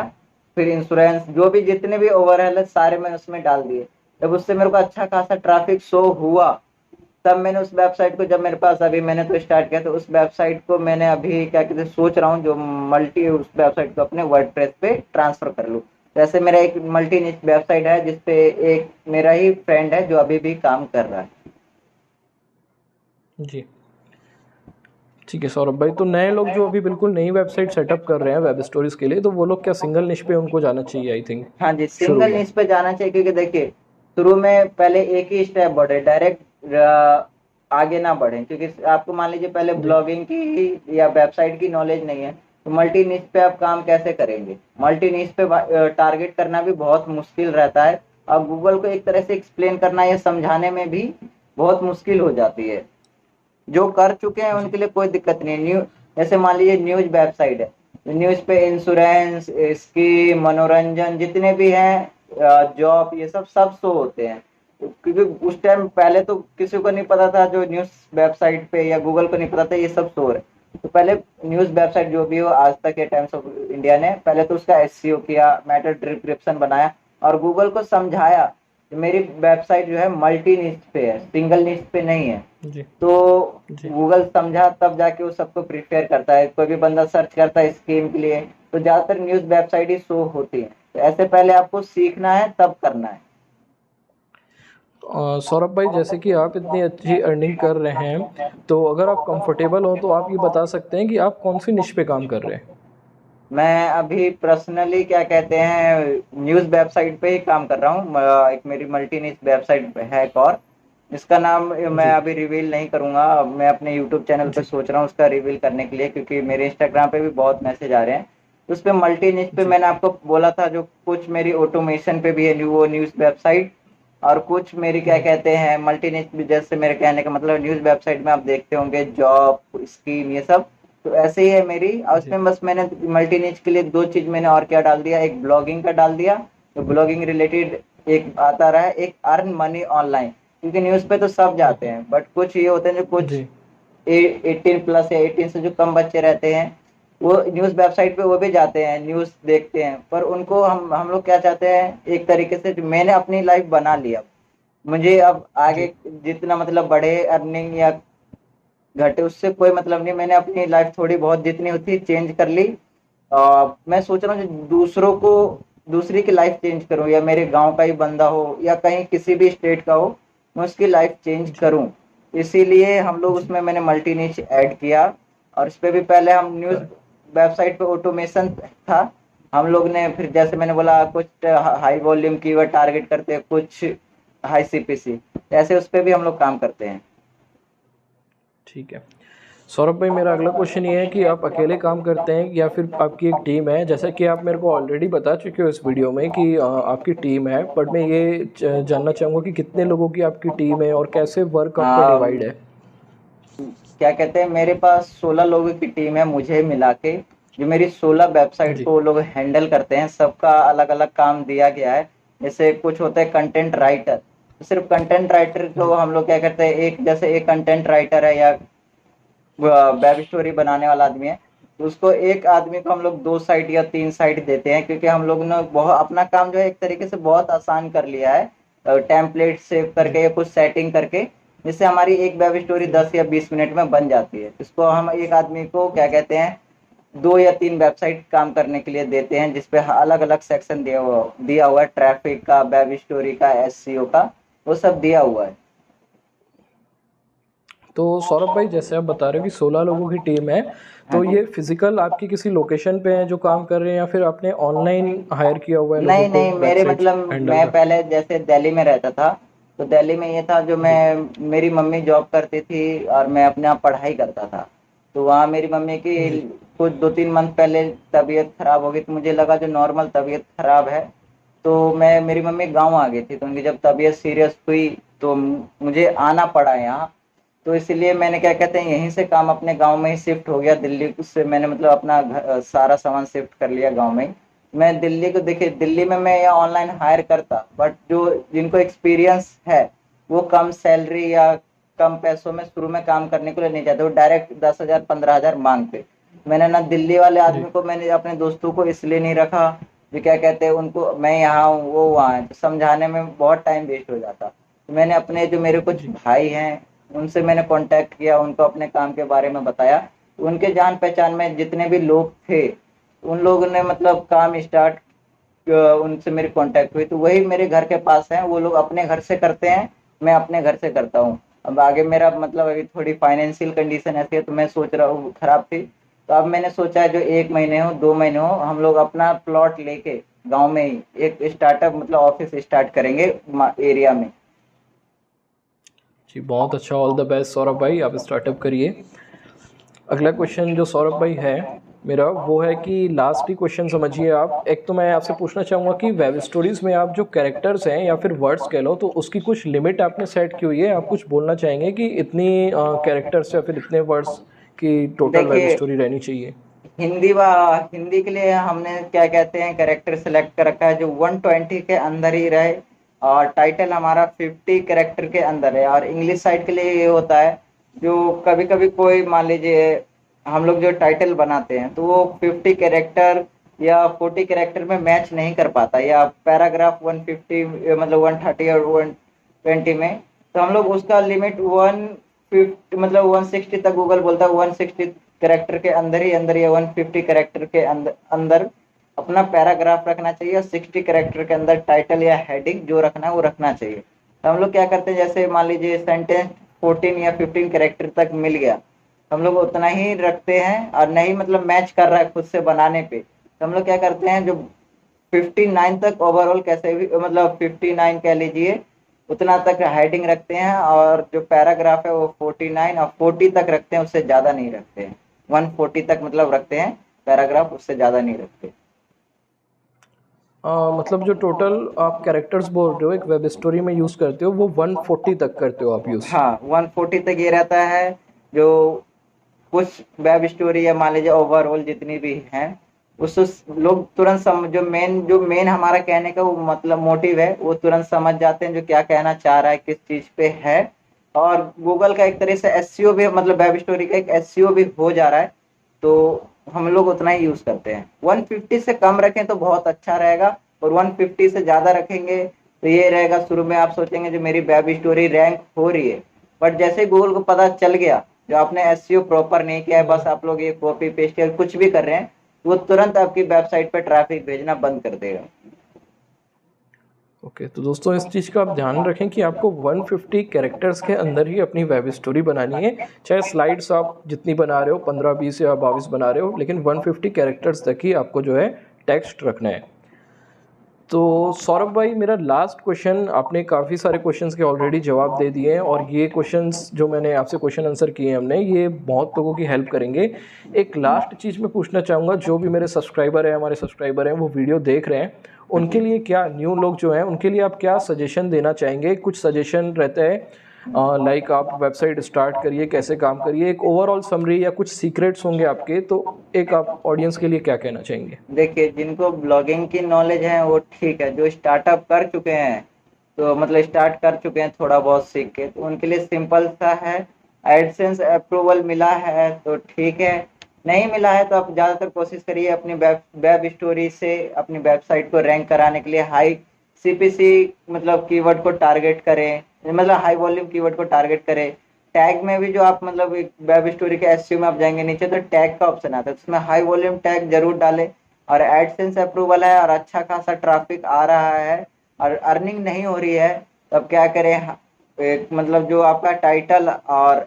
Speaker 2: फिर इंश्योरेंस जो भी जितने भी ओवरऑल है सारे मैंने उसमें डाल दिए। जब उससे मेरे को अच्छा खासा ट्रैफिक शो हुआ तब मैंने उस वेबसाइट को, जब मेरे पास अभी मैंने तो स्टार्ट किया, तो उस वेबसाइट को मैंने अभी क्या कहते हैं सोच रहा हूँ जो मल्टी उस वेबसाइट को अपने वर्डप्रेस पे ट्रांसफर कर लूँ। जैसे मेरा एक मल्टी निच वेबसाइट है जिसपे एक मेरा ही फ्रेंड है जो अभी भी काम कर रहा है।
Speaker 1: जी ठीक है सौरभ भाई। तो नए लोग जो अभी बिल्कुल नई वेबसाइट सेटअप कर रहे हैं वेब स्टोरीज के लिए, तो वो लोग क्या सिंगल निश पे उनको जाना चाहिए आई थिंक
Speaker 2: हाँ जी,
Speaker 1: शुरू
Speaker 2: सिंगल
Speaker 1: में?
Speaker 2: निच पे जाना चाहिए, क्योंकि देखिए शुरू में पहले एक ही स्टेप बढ़े, डायरेक्ट आगे ना बढ़े, क्योंकि आपको मान लीजिए पहले
Speaker 1: जी
Speaker 2: ब्लॉगिंग की या वेबसाइट की नॉलेज नहीं है, तो मल्टी निच पे आप काम कैसे करेंगे। मल्टी निच पे टारगेट करना भी बहुत मुश्किल रहता है, और गूगल को एक तरह से एक्सप्लेन करना या समझाने में भी बहुत मुश्किल हो जाती है। जो कर चुके हैं
Speaker 1: जी
Speaker 2: उनके लिए कोई दिक्कत नहीं है। जैसे मान लीजिए न्यूज वेबसाइट है, न्यूज पे इंश्योरेंस, इसकी मनोरंजन जितने भी हैं, जॉब, ये सब सब शो होते हैं। क्योंकि उस टाइम पहले तो किसी को नहीं पता था, जो न्यूज़ वेबसाइट पे या गूगल को नहीं पता था ये सब शो है। तो पहले न्यूज़ वेबसाइट जो भी हो, आज तक या टाइम्स ऑफ इंडिया ने पहले तो उसका एसईओ किया, मेटा डिस्क्रिप्शन बनाया और गूगल को समझाया कि मेरी वेबसाइट जो है मल्टी निच पे है, सिंगल निच पे नहीं है।
Speaker 1: जी।
Speaker 2: तो
Speaker 1: जी।
Speaker 2: गूगल समझा तब जाके वो सबको प्रिफेयर करता है। कोई भी बंदा सर्च करता है स्कीम के लिए तो ज़्यादातर न्यूज़ वेबसाइट ही शो होती है। तो ऐसे पहले आपको सीखना है तब करना है।
Speaker 1: सौरभ भाई, जैसे कि आप इतनी अच्छी अर्निंग कर रहे हैं, तो अगर आप कंफर्टेबल हो तो आप ये बता सकते हैं कि आप कौन सी निश पे काम कर रहे हैं?
Speaker 2: मैं अभी पर्सनली क्या कहते हैं न्यूज़ वेबसाइट पे ही काम कर रहा हूँ। एक मेरी मल्टी निच वेबसाइट है एक और, जिसका नाम मैं
Speaker 1: जी।
Speaker 2: अभी रिवील नहीं करूँगा। मैं अपने यूट्यूब चैनल पे
Speaker 1: जी।
Speaker 2: सोच रहा हूँ उसका रिवील करने के लिए, क्योंकि मेरे इंस्टाग्राम पे भी बहुत मैसेज आ रहे हैं। तो उस पे मल्टी निच पे
Speaker 1: जी।
Speaker 2: मैंने आपको बोला था, जो कुछ मेरी ऑटोमेशन पे भी है वो न्यूज़ वेबसाइट, और कुछ मेरी क्या
Speaker 1: जी।
Speaker 2: कहते हैं मल्टी निच भी, जैसे मेरे कहने का मतलब न्यूज़ वेबसाइट में आप देखते होंगे जॉब स्कीम ये सब, तो ऐसे ही है मेरी। और
Speaker 1: जी।
Speaker 2: उसमें बस मैंने मल्टी निच के लिए दो चीज मैंने और क्या डाल दिया, एक ब्लॉगिंग का डाल दिया, तो ब्लॉगिंग रिलेटेड एक आता रहा है, एक अर्न मनी ऑनलाइन। क्योंकि न्यूज़ पे तो सब जाते हैं, बट कुछ ये होते हैं जो कुछ
Speaker 1: जी।
Speaker 2: 18 प्लस या 18 से जो कम बच्चे रहते हैं, वो न्यूज़ वेबसाइट पे वो भी जाते हैं, न्यूज़ देखते हैं, पर उनको हम लोग क्या चाहते हैं, एक तरीके से जो मैंने अपनी लाइफ बना लिया, मुझे अब
Speaker 1: जी।
Speaker 2: आगे जितना मतलब बढ़े अर्निंग या घटे उससे कोई मतलब नहीं। मैंने अपनी लाइफ थोड़ी बहुत जितनी होती चेंज कर ली। मैं सोच रहा हूँ कि दूसरों को, दूसरी की लाइफ चेंज करूँ, या मेरे गांव का ही बंदा हो या कहीं किसी भी स्टेट का हो, मैं उसकी लाइफ चेंज
Speaker 1: जी।
Speaker 2: करूँ। इसीलिए हम लोग
Speaker 1: जी।
Speaker 2: उसमें मैंने मल्टी निच ऐड किया। और इस पे भी पहले हम न्यूज़ वेबसाइट पे ऑटोमेशन था, हम लोग ने फिर जैसे मैंने बोला कुछ हाई वॉल्यूम कीवर्ड टारगेट करते हैं, कुछ हाई सीपीसी, ऐसे उस पे भी हम लोग काम करते हैं।
Speaker 1: ठीक है। सौरभ भाई, मेरा अगला क्वेश्चन ये है कि आप अकेले काम करते हैं या फिर आपकी एक टीम है? जैसा कि आप मेरे को ऑलरेडी बता चुके हो इस वीडियो में कि आपकी टीम है, बट मैं ये जानना चाहूँगा कि कितने लोगों की आपकी टीम है और कैसे वर्क आपका डिवाइड है?
Speaker 2: क्या कहते हैं, मेरे पास 16 लोगों की टीम है मुझे मिला के। जो मेरी 16 वेबसाइट
Speaker 1: जी।
Speaker 2: को वो लोग हैंडल करते हैं, सबका अलग अलग काम दिया गया है। जैसे कुछ होते हैं कंटेंट राइटर, तो सिर्फ कंटेंट राइटर को
Speaker 1: जी।
Speaker 2: हम लोग क्या करते हैं, एक जैसे एक कंटेंट राइटर है या वेब स्टोरी बनाने वाला आदमी है, तो उसको एक आदमी को हम लोग 2 साइट या 3 साइट देते हैं, क्योंकि हम लोग ने बहुत अपना काम जो है एक तरीके से बहुत आसान कर लिया है, टेम्पलेट सेव
Speaker 1: जी।
Speaker 2: करके या कुछ सेटिंग करके, जिससे हमारी एक वेब स्टोरी
Speaker 1: जी।
Speaker 2: 10 या 20 मिनट में बन जाती है। इसको हम एक आदमी को क्या कहते हैं 2 या 3 वेबसाइट काम करने के लिए देते हैं, जिसपे अलग अलग सेक्शन दिया हुआ है, ट्रैफिक का, वेब स्टोरी का, एसईओ का, वो सब दिया हुआ है।
Speaker 1: तो सौरभ भाई, जैसे आप बता रहे हो कि 16 लोगों की टीम है,
Speaker 2: हाँ
Speaker 1: तो
Speaker 2: जी।
Speaker 1: ये फिजिकल आपकी किसी लोकेशन पे है जो काम कर रहे हैं, या फिर आपने ऑनलाइन हायर किया हुआ है लोगों
Speaker 2: नहीं
Speaker 1: को
Speaker 2: नहीं, मेरे
Speaker 1: वेबसाइट्स
Speaker 2: मतलब
Speaker 1: हैंडल
Speaker 2: मैं
Speaker 1: कर?
Speaker 2: पहले जैसे दिल्ली में रहता था, तो दिल्ली में ये था, जो
Speaker 1: जी।
Speaker 2: मैं मेरी मम्मी जॉब करती थी और मैं अपने आप पढ़ाई करता था। तो वहाँ मेरी मम्मी की
Speaker 1: जी।
Speaker 2: कुछ 2-3 मंथ पहले तबीयत खराब हो गई, तो मुझे लगा जो नॉर्मल तबीयत खराब है, तो मैं मेरी मम्मी गांव आ गई थी, तो उनकी जब तबीयत सीरियस हुई तो मुझे आना पड़ा यहाँ। तो इसलिए मैंने क्या कहते हैं यहीं से काम अपने गांव में ही शिफ्ट हो गया, दिल्ली से मैंने मतलब अपना सारा सामान शिफ्ट कर लिया गांव में ही। मैं दिल्ली को देखिए, दिल्ली में मैं या ऑनलाइन हायर करता, बट जो जिनको एक्सपीरियंस है वो कम सैलरी या कम पैसों में शुरू में काम करने के लिए नहीं चाहते, वो डायरेक्ट 10,000 15,000 मांगते। मैंने ना दिल्ली वाले
Speaker 1: जी।
Speaker 2: आदमी को मैंने अपने दोस्तों को इसलिए नहीं रखा, जो क्या कहते हैं उनको मैं यहाँ हूँ वो वहाँ है, तो समझाने में बहुत टाइम वेस्ट हो जाता। तो मैंने अपने जो मेरे कुछ
Speaker 1: जी।
Speaker 2: भाई हैं उनसे मैंने कांटेक्ट किया, उनको अपने काम के बारे में बताया। उनके जान पहचान में जितने भी लोग थे, उन लोगों ने मतलब काम स्टार्ट, उनसे मेरी कांटेक्ट हुई, तो वही मेरे घर के पास हैं, वो लोग अपने घर से करते हैं, मैं अपने घर से करता हूँ। अब आगे मेरा मतलब अभी थोड़ी फाइनेंशियल कंडीशन ऐसी है, तो मैं सोच रहा हूँ खराब थी, तो अब मैंने सोचा है जो 1 महीने हो 2 महीने हो हम लोग अपना प्लॉट लेके गांव में ही एक स्टार्टअप मतलब ऑफिस स्टार्ट करेंगे एरिया में।
Speaker 1: जी, बहुत अच्छा। ऑल द बेस्ट सौरभ भाई, आप स्टार्टअप करिए। अगला क्वेश्चन जो सौरभ भाई है मेरा, वो है कि लास्ट ही क्वेश्चन समझिए आप। एक तो मैं आपसे पूछना चाहूँगा कि वेब स्टोरीज़ में आप जो कैरेक्टर्स हैं या फिर वर्ड्स कह लो, तो उसकी कुछ लिमिट आपने सेट की हुई है? आप कुछ बोलना चाहेंगे कि इतनी कैरेक्टर्स या फिर इतने वर्ड्स की टोटल वेब
Speaker 2: देखिए,
Speaker 1: स्टोरी रहनी चाहिए?
Speaker 2: हिंदी के लिए हमने क्या कहते हैं कैरेक्टर सेलेक्ट कर रखा है जो 120 के अंदर ही रहे, और टाइटल हमारा 50 कैरेक्टर के अंदर है। और इंग्लिश साइट के लिए ये होता है, जो कभी कभी कोई मान लीजिए हम लोग जो टाइटल बनाते हैं तो वो 50 कैरेक्टर या 40 कैरेक्टर में मैच नहीं कर पाता, या पैराग्राफ 150 मतलब 130 और 120 में, तो हम लोग उसका लिमिट 150 मतलब 160 तक गूगल बोलता है 160 कैरेक्टर के अंदर ही अंदर, या 150 कैरेक्टर के अंदर अंदर अपना पैराग्राफ रखना चाहिए, और 60 कैरेक्टर के अंदर टाइटल या हेडिंग जो रखना है वो रखना चाहिए। तो हम लोग क्या करते हैं, जैसे मान लीजिए सेंटेंस 14 या 15 कैरेक्टर तक मिल गया, हम लोग उतना ही रखते हैं, और नहीं मतलब मैच कर रहा है खुद से बनाने पे, तो हम लोग क्या करते हैं जो 59 तक ओवरऑल कैसे भी मतलब 59 कह लीजिए उतना तक हेडिंग रखते हैं, और जो पैराग्राफ है वो 49 और 40 तक रखते हैं, उससे ज्यादा नहीं रखते हैं। 140 तक मतलब रखते हैं पैराग्राफ, उससे ज्यादा नहीं रखते।
Speaker 1: मतलब जो टोटल आप कैरेक्टर्स बोल रहे हो एक वेब स्टोरी में यूज़ करते हो वो 140 तक करते हो आप यूज़।
Speaker 2: हाँ 140 तक ये रहता है। जो कुछ वेब स्टोरी या मान लीजिए ओवरऑल जितनी भी हैं, उस लोग तुरंत जो मेन हमारा कहने का वो मतलब मोटिव है वो तुरंत समझ जाते हैं, जो क्या कहना चाह रहा है किस चीज पे है। और गूगल का एक तरह से एसईओ भी मतलब वेब स्टोरी का एक एसईओ भी हो जा रहा है, तो हम लोग उतना ही यूज करते हैं। 150 से कम रखें तो बहुत अच्छा रहेगा, और 150 से ज्यादा रखेंगे तो ये रहेगा, शुरू में आप सोचेंगे जो मेरी वेब स्टोरी रैंक हो रही है, बट जैसे ही गूगल को पता चल गया जो आपने एसईओ प्रॉपर नहीं किया है, बस आप लोग ये कॉपी पेस्ट या कुछ भी कर रहे हैं, वो तुरंत आपकी वेबसाइट पे ट्रैफिक भेजना बंद कर देगा।
Speaker 1: ओके, तो दोस्तों इस चीज़ का आप ध्यान रखें कि आपको 150 कैरेक्टर्स के अंदर ही अपनी वेब स्टोरी बनानी है। चाहे स्लाइड्स आप जितनी बना रहे हो 15 20 या 22 बना रहे हो, लेकिन 150 कैरेक्टर्स तक ही आपको जो है टेक्स्ट रखना है। तो सौरभ भाई, मेरा लास्ट क्वेश्चन, आपने काफ़ी सारे क्वेश्चंस के ऑलरेडी जवाब दे दिए हैं, और ये क्वेश्चंस जो मैंने आपसे क्वेश्चन आंसर किए हैं हमने, ये बहुत लोगों की हेल्प करेंगे। एक लास्ट चीज़ मैं पूछना चाहूँगा, जो भी मेरे सब्सक्राइबर हैं, हमारे सब्सक्राइबर हैं, वो वीडियो देख रहे हैं, उनके लिए क्या, न्यू लोग जो हैं उनके लिए आप क्या सजेशन देना चाहेंगे? कुछ सजेशन रहता है लाइक आप वेबसाइट स्टार्ट करिए, कैसे काम करिए, एक ओवरऑल समरी या कुछ सीक्रेट्स होंगे आपके, तो एक आप ऑडियंस के लिए क्या कहना चाहेंगे?
Speaker 2: देखिए, जिनको ब्लॉगिंग की नॉलेज है वो ठीक है, जो स्टार्टअप कर चुके हैं तो मतलब स्टार्ट कर चुके हैं थोड़ा बहुत सीख के, तो उनके लिए सिंपल सा है। एडसेंस अप्रूवल मिला है तो ठीक है, नहीं मिला है तो आप ज़्यादातर कोशिश करिए अपनी वेब स्टोरी से अपनी वेबसाइट को रैंक कराने के लिए हाई सीपीसी मतलब कीवर्ड को टारगेट करें, मतलब हाई वॉल्यूम कीवर्ड को टारगेट करें। टैग में भी जो आप मतलब एक वेब स्टोरी के एसईओ में आप जाएंगे नीचे तो टैग का ऑप्शन आता है, तो उसमें हाई वॉल्यूम टैग जरूर डालें। और एडसेंस अप्रूवल है और अच्छा खासा ट्रैफिक आ रहा है और अर्निंग नहीं हो रही है, तो अब क्या करें, एक मतलब जो आपका टाइटल और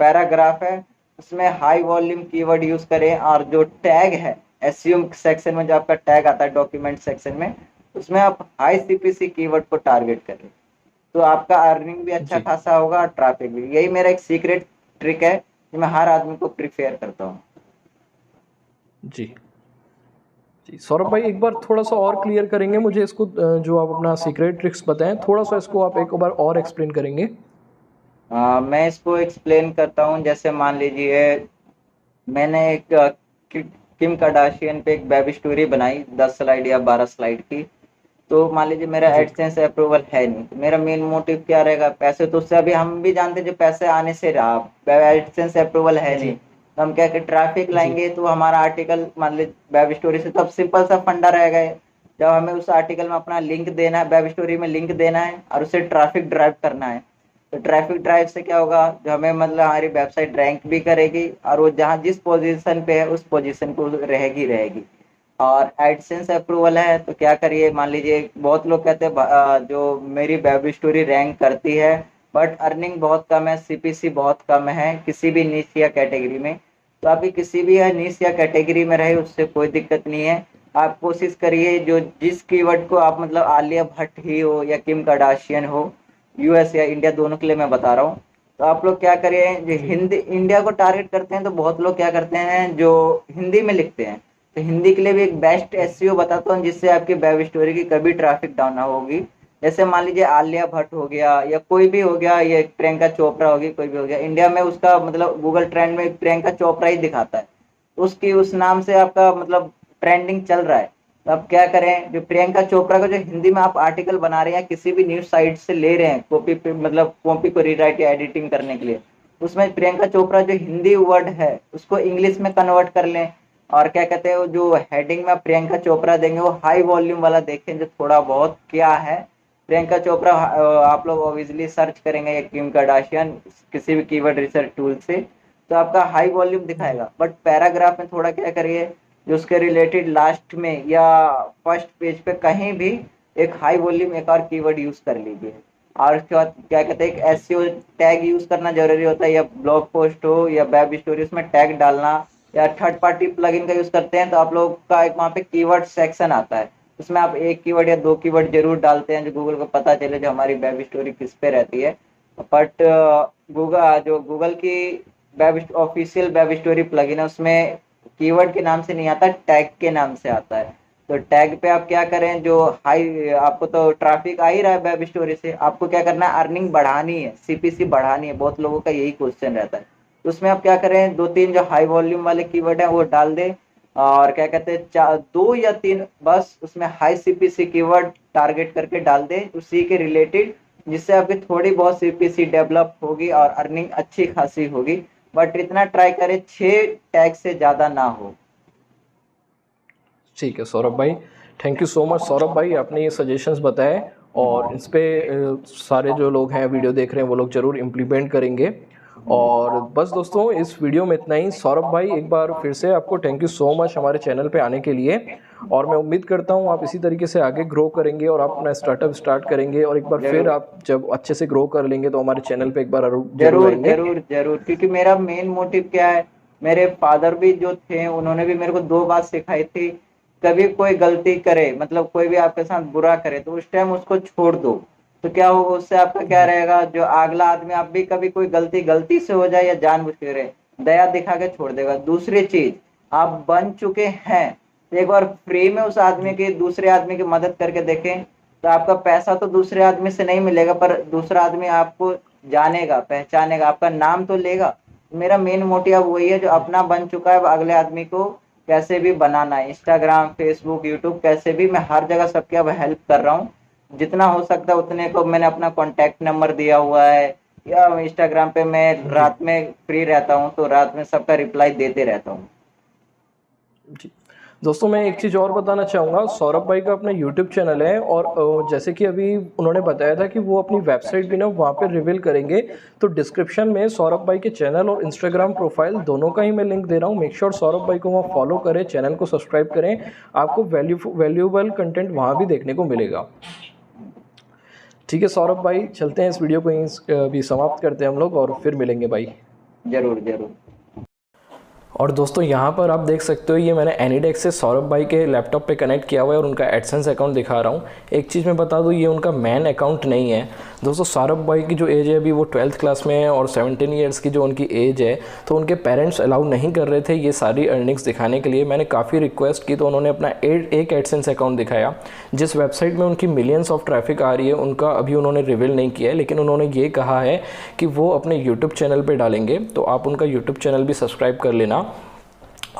Speaker 2: पैराग्राफ है उसमें हाई वॉल्यूम कीवर्ड यूज करें, और जो टैग है एसईओ सेक्शन में जो आपका टैग आता है डॉक्यूमेंट सेक्शन में, उसमें आप हाई सीपीसी कीवर्ड को टारगेट करें, तो आपका अर्निंग भी अच्छा
Speaker 1: जी
Speaker 2: खासा होगा और ट्रैफिक भी। यही मेरा एक सीक्रेट ट्रिक है जो मैं हर आदमी को प्रिफेयर करता हूँ।
Speaker 1: जी जी। सौरभ भाई, एक बार थोड़ा सा और क्लियर करेंगे मुझे इसको, जो आप अपना सीक्रेट ट्रिक्स बताएं, थोड़ा सा इसको आप एक बार और एक्सप्लेन करेंगे?
Speaker 2: मैं इसको एक्सप्लेन करता हूँ। जैसे मान लीजिए मैंने एक किम कार्दाशियन पे एक वेब स्टोरी बनाई 10 स्लाइड या 12 स्लाइड की, तो मान लीजिए मेरा
Speaker 1: जी
Speaker 2: एडसेंस अप्रूवल है नहीं, तो मेरा मेन मोटिव क्या रहेगा, पैसे तो उससे अभी हम भी जानते हैं जो पैसे आने से रहा, एडसेंस अप्रूवल है नहीं,
Speaker 1: जी
Speaker 2: तो हम क्या कि ट्रैफिक
Speaker 1: जी
Speaker 2: लाएंगे तो हमारा आर्टिकल मान लीजिए वेब स्टोरी से, तो अब सिंपल सा फंडा रहेगा, जब हमें उस आर्टिकल में अपना लिंक देना है, वेब स्टोरी में लिंक देना है और उसे ट्रैफिक ड्राइव करना है, तो ट्रैफिक ड्राइव से क्या होगा, जो हमें मतलब हमारी वेबसाइट रैंक भी करेगी और वो जहाँ जिस पोजीशन पे है उस पोजीशन को रहेगी रहेगी। और एडसेंस अप्रूवल है तो क्या करिए, मान लीजिए बहुत लोग कहते हैं जो मेरी वेब स्टोरी रैंक करती है बट अर्निंग बहुत कम है, सीपीसी बहुत कम है किसी भी नीश या कैटेगरी में, तो आपकी किसी भी नीश या कैटेगरी में रहे उससे कोई दिक्कत नहीं है। आप कोशिश करिए जो जिस कीवर्ड को आप मतलब आलिया भट्ट ही हो या किम कार्दाशियन हो, यूएस या इंडिया दोनों के लिए मैं बता रहा हूँ, तो आप लोग क्या करिए, जो
Speaker 1: जी
Speaker 2: हिंदी इंडिया को टारगेट करते हैं तो बहुत लोग क्या करते हैं जो हिंदी में लिखते हैं, तो हिंदी के लिए भी एक बेस्ट एसईओ बताता हूँ जिससे आपकी वेब स्टोरी की कभी ट्रैफिक डाउन ना होगी। जैसे मान लीजिए आलिया भट्ट हो गया या कोई भी हो गया, ये प्रियंका चोपड़ा होगी, कोई भी हो गया, इंडिया में उसका मतलब गूगल ट्रेंड में प्रियंका चोपड़ा ही दिखाता है, तो उसकी उस नाम से आपका मतलब ट्रेंडिंग चल रहा है, तो अब क्या करें, जो प्रियंका चोपड़ा का जो हिंदी में आप आर्टिकल बना रहे हैं, किसी भी न्यूज साइट से ले रहे हैं कॉपी पे, मतलब कॉपी को रीराइट या एडिटिंग करने के लिए, उसमें प्रियंका चोपड़ा जो हिंदी वर्ड है उसको इंग्लिश में कन्वर्ट कर लें। और क्या कहते हैं, वो जो हेडिंग में प्रियंका चोपड़ा देंगे वो हाई वॉल्यूम वाला देखें, जो थोड़ा बहुत क्या है प्रियंका चोपड़ा, आप लोग ऑब्वियसली सर्च करेंगे या किम कार्दाशियन किसी भी कीवर्ड रिसर्च टूल से, तो आपका हाई वॉल्यूम दिखाएगा। बट पैराग्राफ में थोड़ा क्या करिए, जो उसके रिलेटेड लास्ट में या फर्स्ट पेज पे कहीं भी एक हाई वॉल्यूम एक और कीवर्ड यूज कर लीजिए। और उसके बाद क्या कहते हैं, एक एसईओ टैग यूज करना जरूरी होता है, या ब्लॉग पोस्ट हो या वेब स्टोरी, उसमें टैग डालना, या थर्ड पार्टी प्लगइन का यूज करते हैं तो आप लोग का एक वहाँ पे कीवर्ड सेक्शन आता है, उसमें आप एक कीवर्ड या दो कीवर्ड जरूर डालते हैं जो गूगल को पता चले जो हमारी वेब स्टोरी किस पे रहती है। बट गूगल की web official web story plugin है उसमें कीवर्ड के नाम से नहीं आता, टैग के नाम से आता है। तो टैग पे आप क्या करें, जो हाई आपको तो ट्रैफिक आ ही रहा है वेब स्टोरी से, आपको क्या करना है, अर्निंग बढ़ानी है, सीपीसी बढ़ानी है, बहुत लोगों का यही क्वेश्चन रहता है। तो उसमें आप क्या करें, दो तीन जो हाई वॉल्यूम वाले कीवर्ड है वो डाल दें, और क्या कहते हैं दो या तीन बस उसमें हाई सीपीसी कीवर्ड टारगेट करके डाल दें उसी के रिलेटेड, जिससे आपकी थोड़ी बहुत सीपीसी डेवलप होगी और अर्निंग अच्छी खासी होगी। बट इतना ट्राई करें 6 टैग से ज़्यादा ना हो।
Speaker 1: ठीक है सौरभ भाई, thank you so much Saurabh भाई, आपने ये सजेशंस बताए और इस पे सारे जो लोग हैं वीडियो देख रहे हैं वो लोग ज़रूर इम्प्लीमेंट करेंगे। और बस दोस्तों इस वीडियो में इतना ही। सौरभ भाई एक बार फिर से आपको थैंक यू सो मच हमारे चैनल पे आने के लिए, और मैं उम्मीद करता हूँ आप इसी तरीके से आगे ग्रो करेंगे और आप अपना स्टार्टअप स्टार्ट करेंगे, और एक बार फिर आप जब अच्छे से ग्रो कर लेंगे तो हमारे चैनल पे एक बार जरूर आएंगे।
Speaker 2: जरूर जरूर, क्योंकि मेरा मेन मोटिव क्या है, मेरे फादर भी जो थे उन्होंने भी मेरे को 2 बात सिखाई थी, कभी कोई गलती करे, मतलब कोई भी आपके साथ बुरा करे तो उस टाइम उसको छोड़ दो। तो क्या होगा उससे, आपका क्या रहेगा, जो अगला आदमी, आप भी कभी कोई गलती से हो जाए या जानबूझ के करे, दया दिखा के छोड़ देगा। दूसरी चीज, आप बन चुके हैं तो एक बार फ्री में उस आदमी की, दूसरे आदमी की मदद करके देखें, तो आपका पैसा तो दूसरे आदमी से नहीं मिलेगा, पर दूसरा आदमी आपको जानेगा, पहचानेगा, आपका नाम तो लेगा। मेरा मेन मोटिव वही है, जो अपना बन चुका है अगले आदमी को कैसे भी बनाना है। इंस्टाग्राम, फेसबुक, यूट्यूब, कैसे भी मैं हर जगह सबके अब हेल्प कर रहा हूँ, जितना हो सकता है उतने को मैंने अपना कॉन्टैक्ट नंबर दिया हुआ है, या इंस्टाग्राम पे मैं रात में फ्री रहता हूँ तो रात में सबका रिप्लाई देते रहता हूँ।
Speaker 1: जी दोस्तों, मैं एक चीज़ और बताना चाहूँगा, सौरभ भाई का अपना यूट्यूब चैनल है, और जैसे कि अभी उन्होंने बताया था कि वो अपनी वेबसाइट भी ना वहाँ पे रिवील करेंगे, तो डिस्क्रिप्शन में सौरभ भाई के चैनल और इंस्टाग्राम प्रोफाइल दोनों का ही मैं लिंक दे रहा हूँ। मेक श्योर सौरभ भाई को वहाँ फॉलो करें, चैनल को सब्सक्राइब करें, आपको वैल्यूएबल कंटेंट वहाँ भी देखने को मिलेगा। ठीक है सौरभ भाई, चलते हैं, इस वीडियो को यहीं अभी समाप्त करते हैं हम लोग, और फिर मिलेंगे भाई।
Speaker 2: जरूर जरूर।
Speaker 1: और दोस्तों यहाँ पर आप देख सकते हो, ये मैंने एनीडेक्स से सौरभ भाई के लैपटॉप पे कनेक्ट किया हुआ है और उनका एडसेंस अकाउंट दिखा रहा हूँ। एक चीज़ मैं बता दूँ, ये उनका मेन अकाउंट नहीं है दोस्तों। सौरभ भाई की जो एज है अभी वो 12th क्लास में है, और 17 ईयर्स की जो उनकी एज है, तो उनके पेरेंट्स अलाउ नहीं कर रहे थे ये सारी अर्निंग्स दिखाने के लिए। मैंने काफ़ी रिक्वेस्ट की तो उन्होंने अपना एक एडसेंस अकाउंट दिखाया, जिस वेबसाइट में उनकी मिलियंस ऑफ ट्रैफिक आ रही है उनका अभी उन्होंने रिवील नहीं किया है, लेकिन उन्होंने ये कहा है कि वो अपने यूट्यूब चैनल पर डालेंगे, तो आप उनका यूट्यूब चैनल भी सब्सक्राइब कर लेना।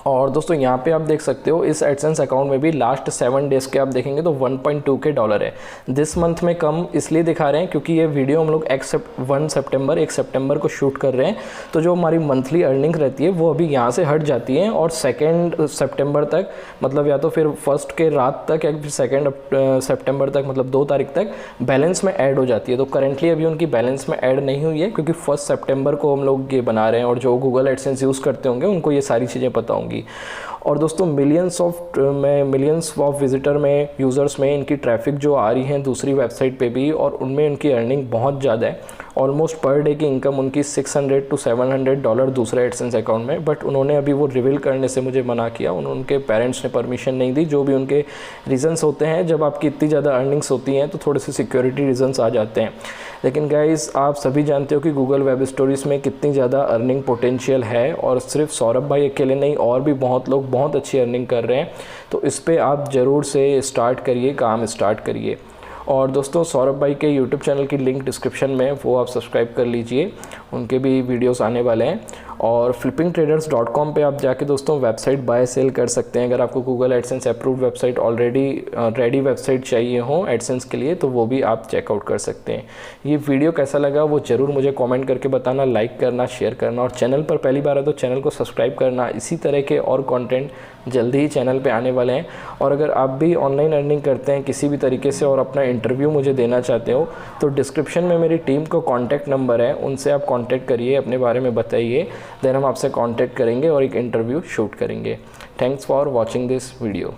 Speaker 1: और दोस्तों यहाँ पे आप देख सकते हो, इस एडसेंस अकाउंट में भी लास्ट 7 डेज़ के आप देखेंगे तो 1.2 के डॉलर है। दिस मंथ में कम इसलिए दिखा रहे हैं क्योंकि ये वीडियो हम लोग 1 सितंबर को शूट कर रहे हैं, तो जो हमारी मंथली अर्निंग रहती है वो अभी यहाँ से हट जाती है, और 2 सितंबर तक, मतलब या तो फिर 1 के रात तक या फिर 2 सितंबर तक, मतलब 2 तारीख तक बैलेंस में ऐड हो जाती है। तो करेंटली अभी उनकी बैलेंस में ऐड नहीं हुई है, क्योंकि 1 सितंबर को हम लोग ये बना रहे हैं, और जो गूगल एडसेंस यूज़ करते होंगे उनको ये सारी चीज़ें पता होंगी। और दोस्तों मिलियंस ऑफ विजिटर में, यूज़र्स में इनकी ट्रैफिक जो आ रही है दूसरी वेबसाइट पे भी, और उनमें इनकी अर्निंग बहुत ज़्यादा है। ऑलमोस्ट पर डे की इनकम उनकी $600 to $700 दूसरे एडसेंस अकाउंट में। बट उन्होंने अभी वो रिवील करने से मुझे मना किया, उनके पेरेंट्स ने परमिशन नहीं दी। जो भी उनके रीज़न्स होते हैं, जब आपकी इतनी ज़्यादा अर्निंग्स होती हैं तो थोड़े से सिक्योरिटी रीज़न्स आ जाते हैं। लेकिन गाइस, आप सभी जानते हो कि गूगल वेब स्टोरीज़ में कितनी ज़्यादा अर्निंग पोटेंशियल है, और सिर्फ सौरभ भाई अकेले नहीं, और भी बहुत लोग बहुत अच्छी अर्निंग कर रहे हैं। तो इस पर आप ज़रूर से स्टार्ट करिए, काम स्टार्ट करिए। और दोस्तों सौरभ भाई के यूट्यूब चैनल की लिंक डिस्क्रिप्शन में, वो आप सब्सक्राइब कर लीजिए, उनके भी वीडियोस आने वाले हैं। और flippingtraders.com पे आप जाके दोस्तों वेबसाइट बाय सेल कर सकते हैं। अगर आपको Google AdSense approved website already ready website चाहिए हो एडसेंस के लिए तो वो भी आप चेकआउट कर सकते हैं। ये वीडियो कैसा लगा वो ज़रूर मुझे कमेंट करके बताना, लाइक करना, शेयर करना, और चैनल पर पहली बार है तो चैनल को सब्सक्राइब करना। इसी तरह के और कंटेंट जल्दी ही चैनल पे आने वाले हैं। और अगर आप भी ऑनलाइन अर्निंग करते हैं किसी भी तरीके से और अपना इंटरव्यू मुझे देना चाहते हो तो डिस्क्रिप्शन में मेरी टीम का कॉन्टैक्ट नंबर है, उनसे आप कॉन्टैक्ट करिए, अपने बारे में बताइए, देन हम आपसे कॉन्टैक्ट करेंगे और एक इंटरव्यू शूट करेंगे। Thanks for watching this video.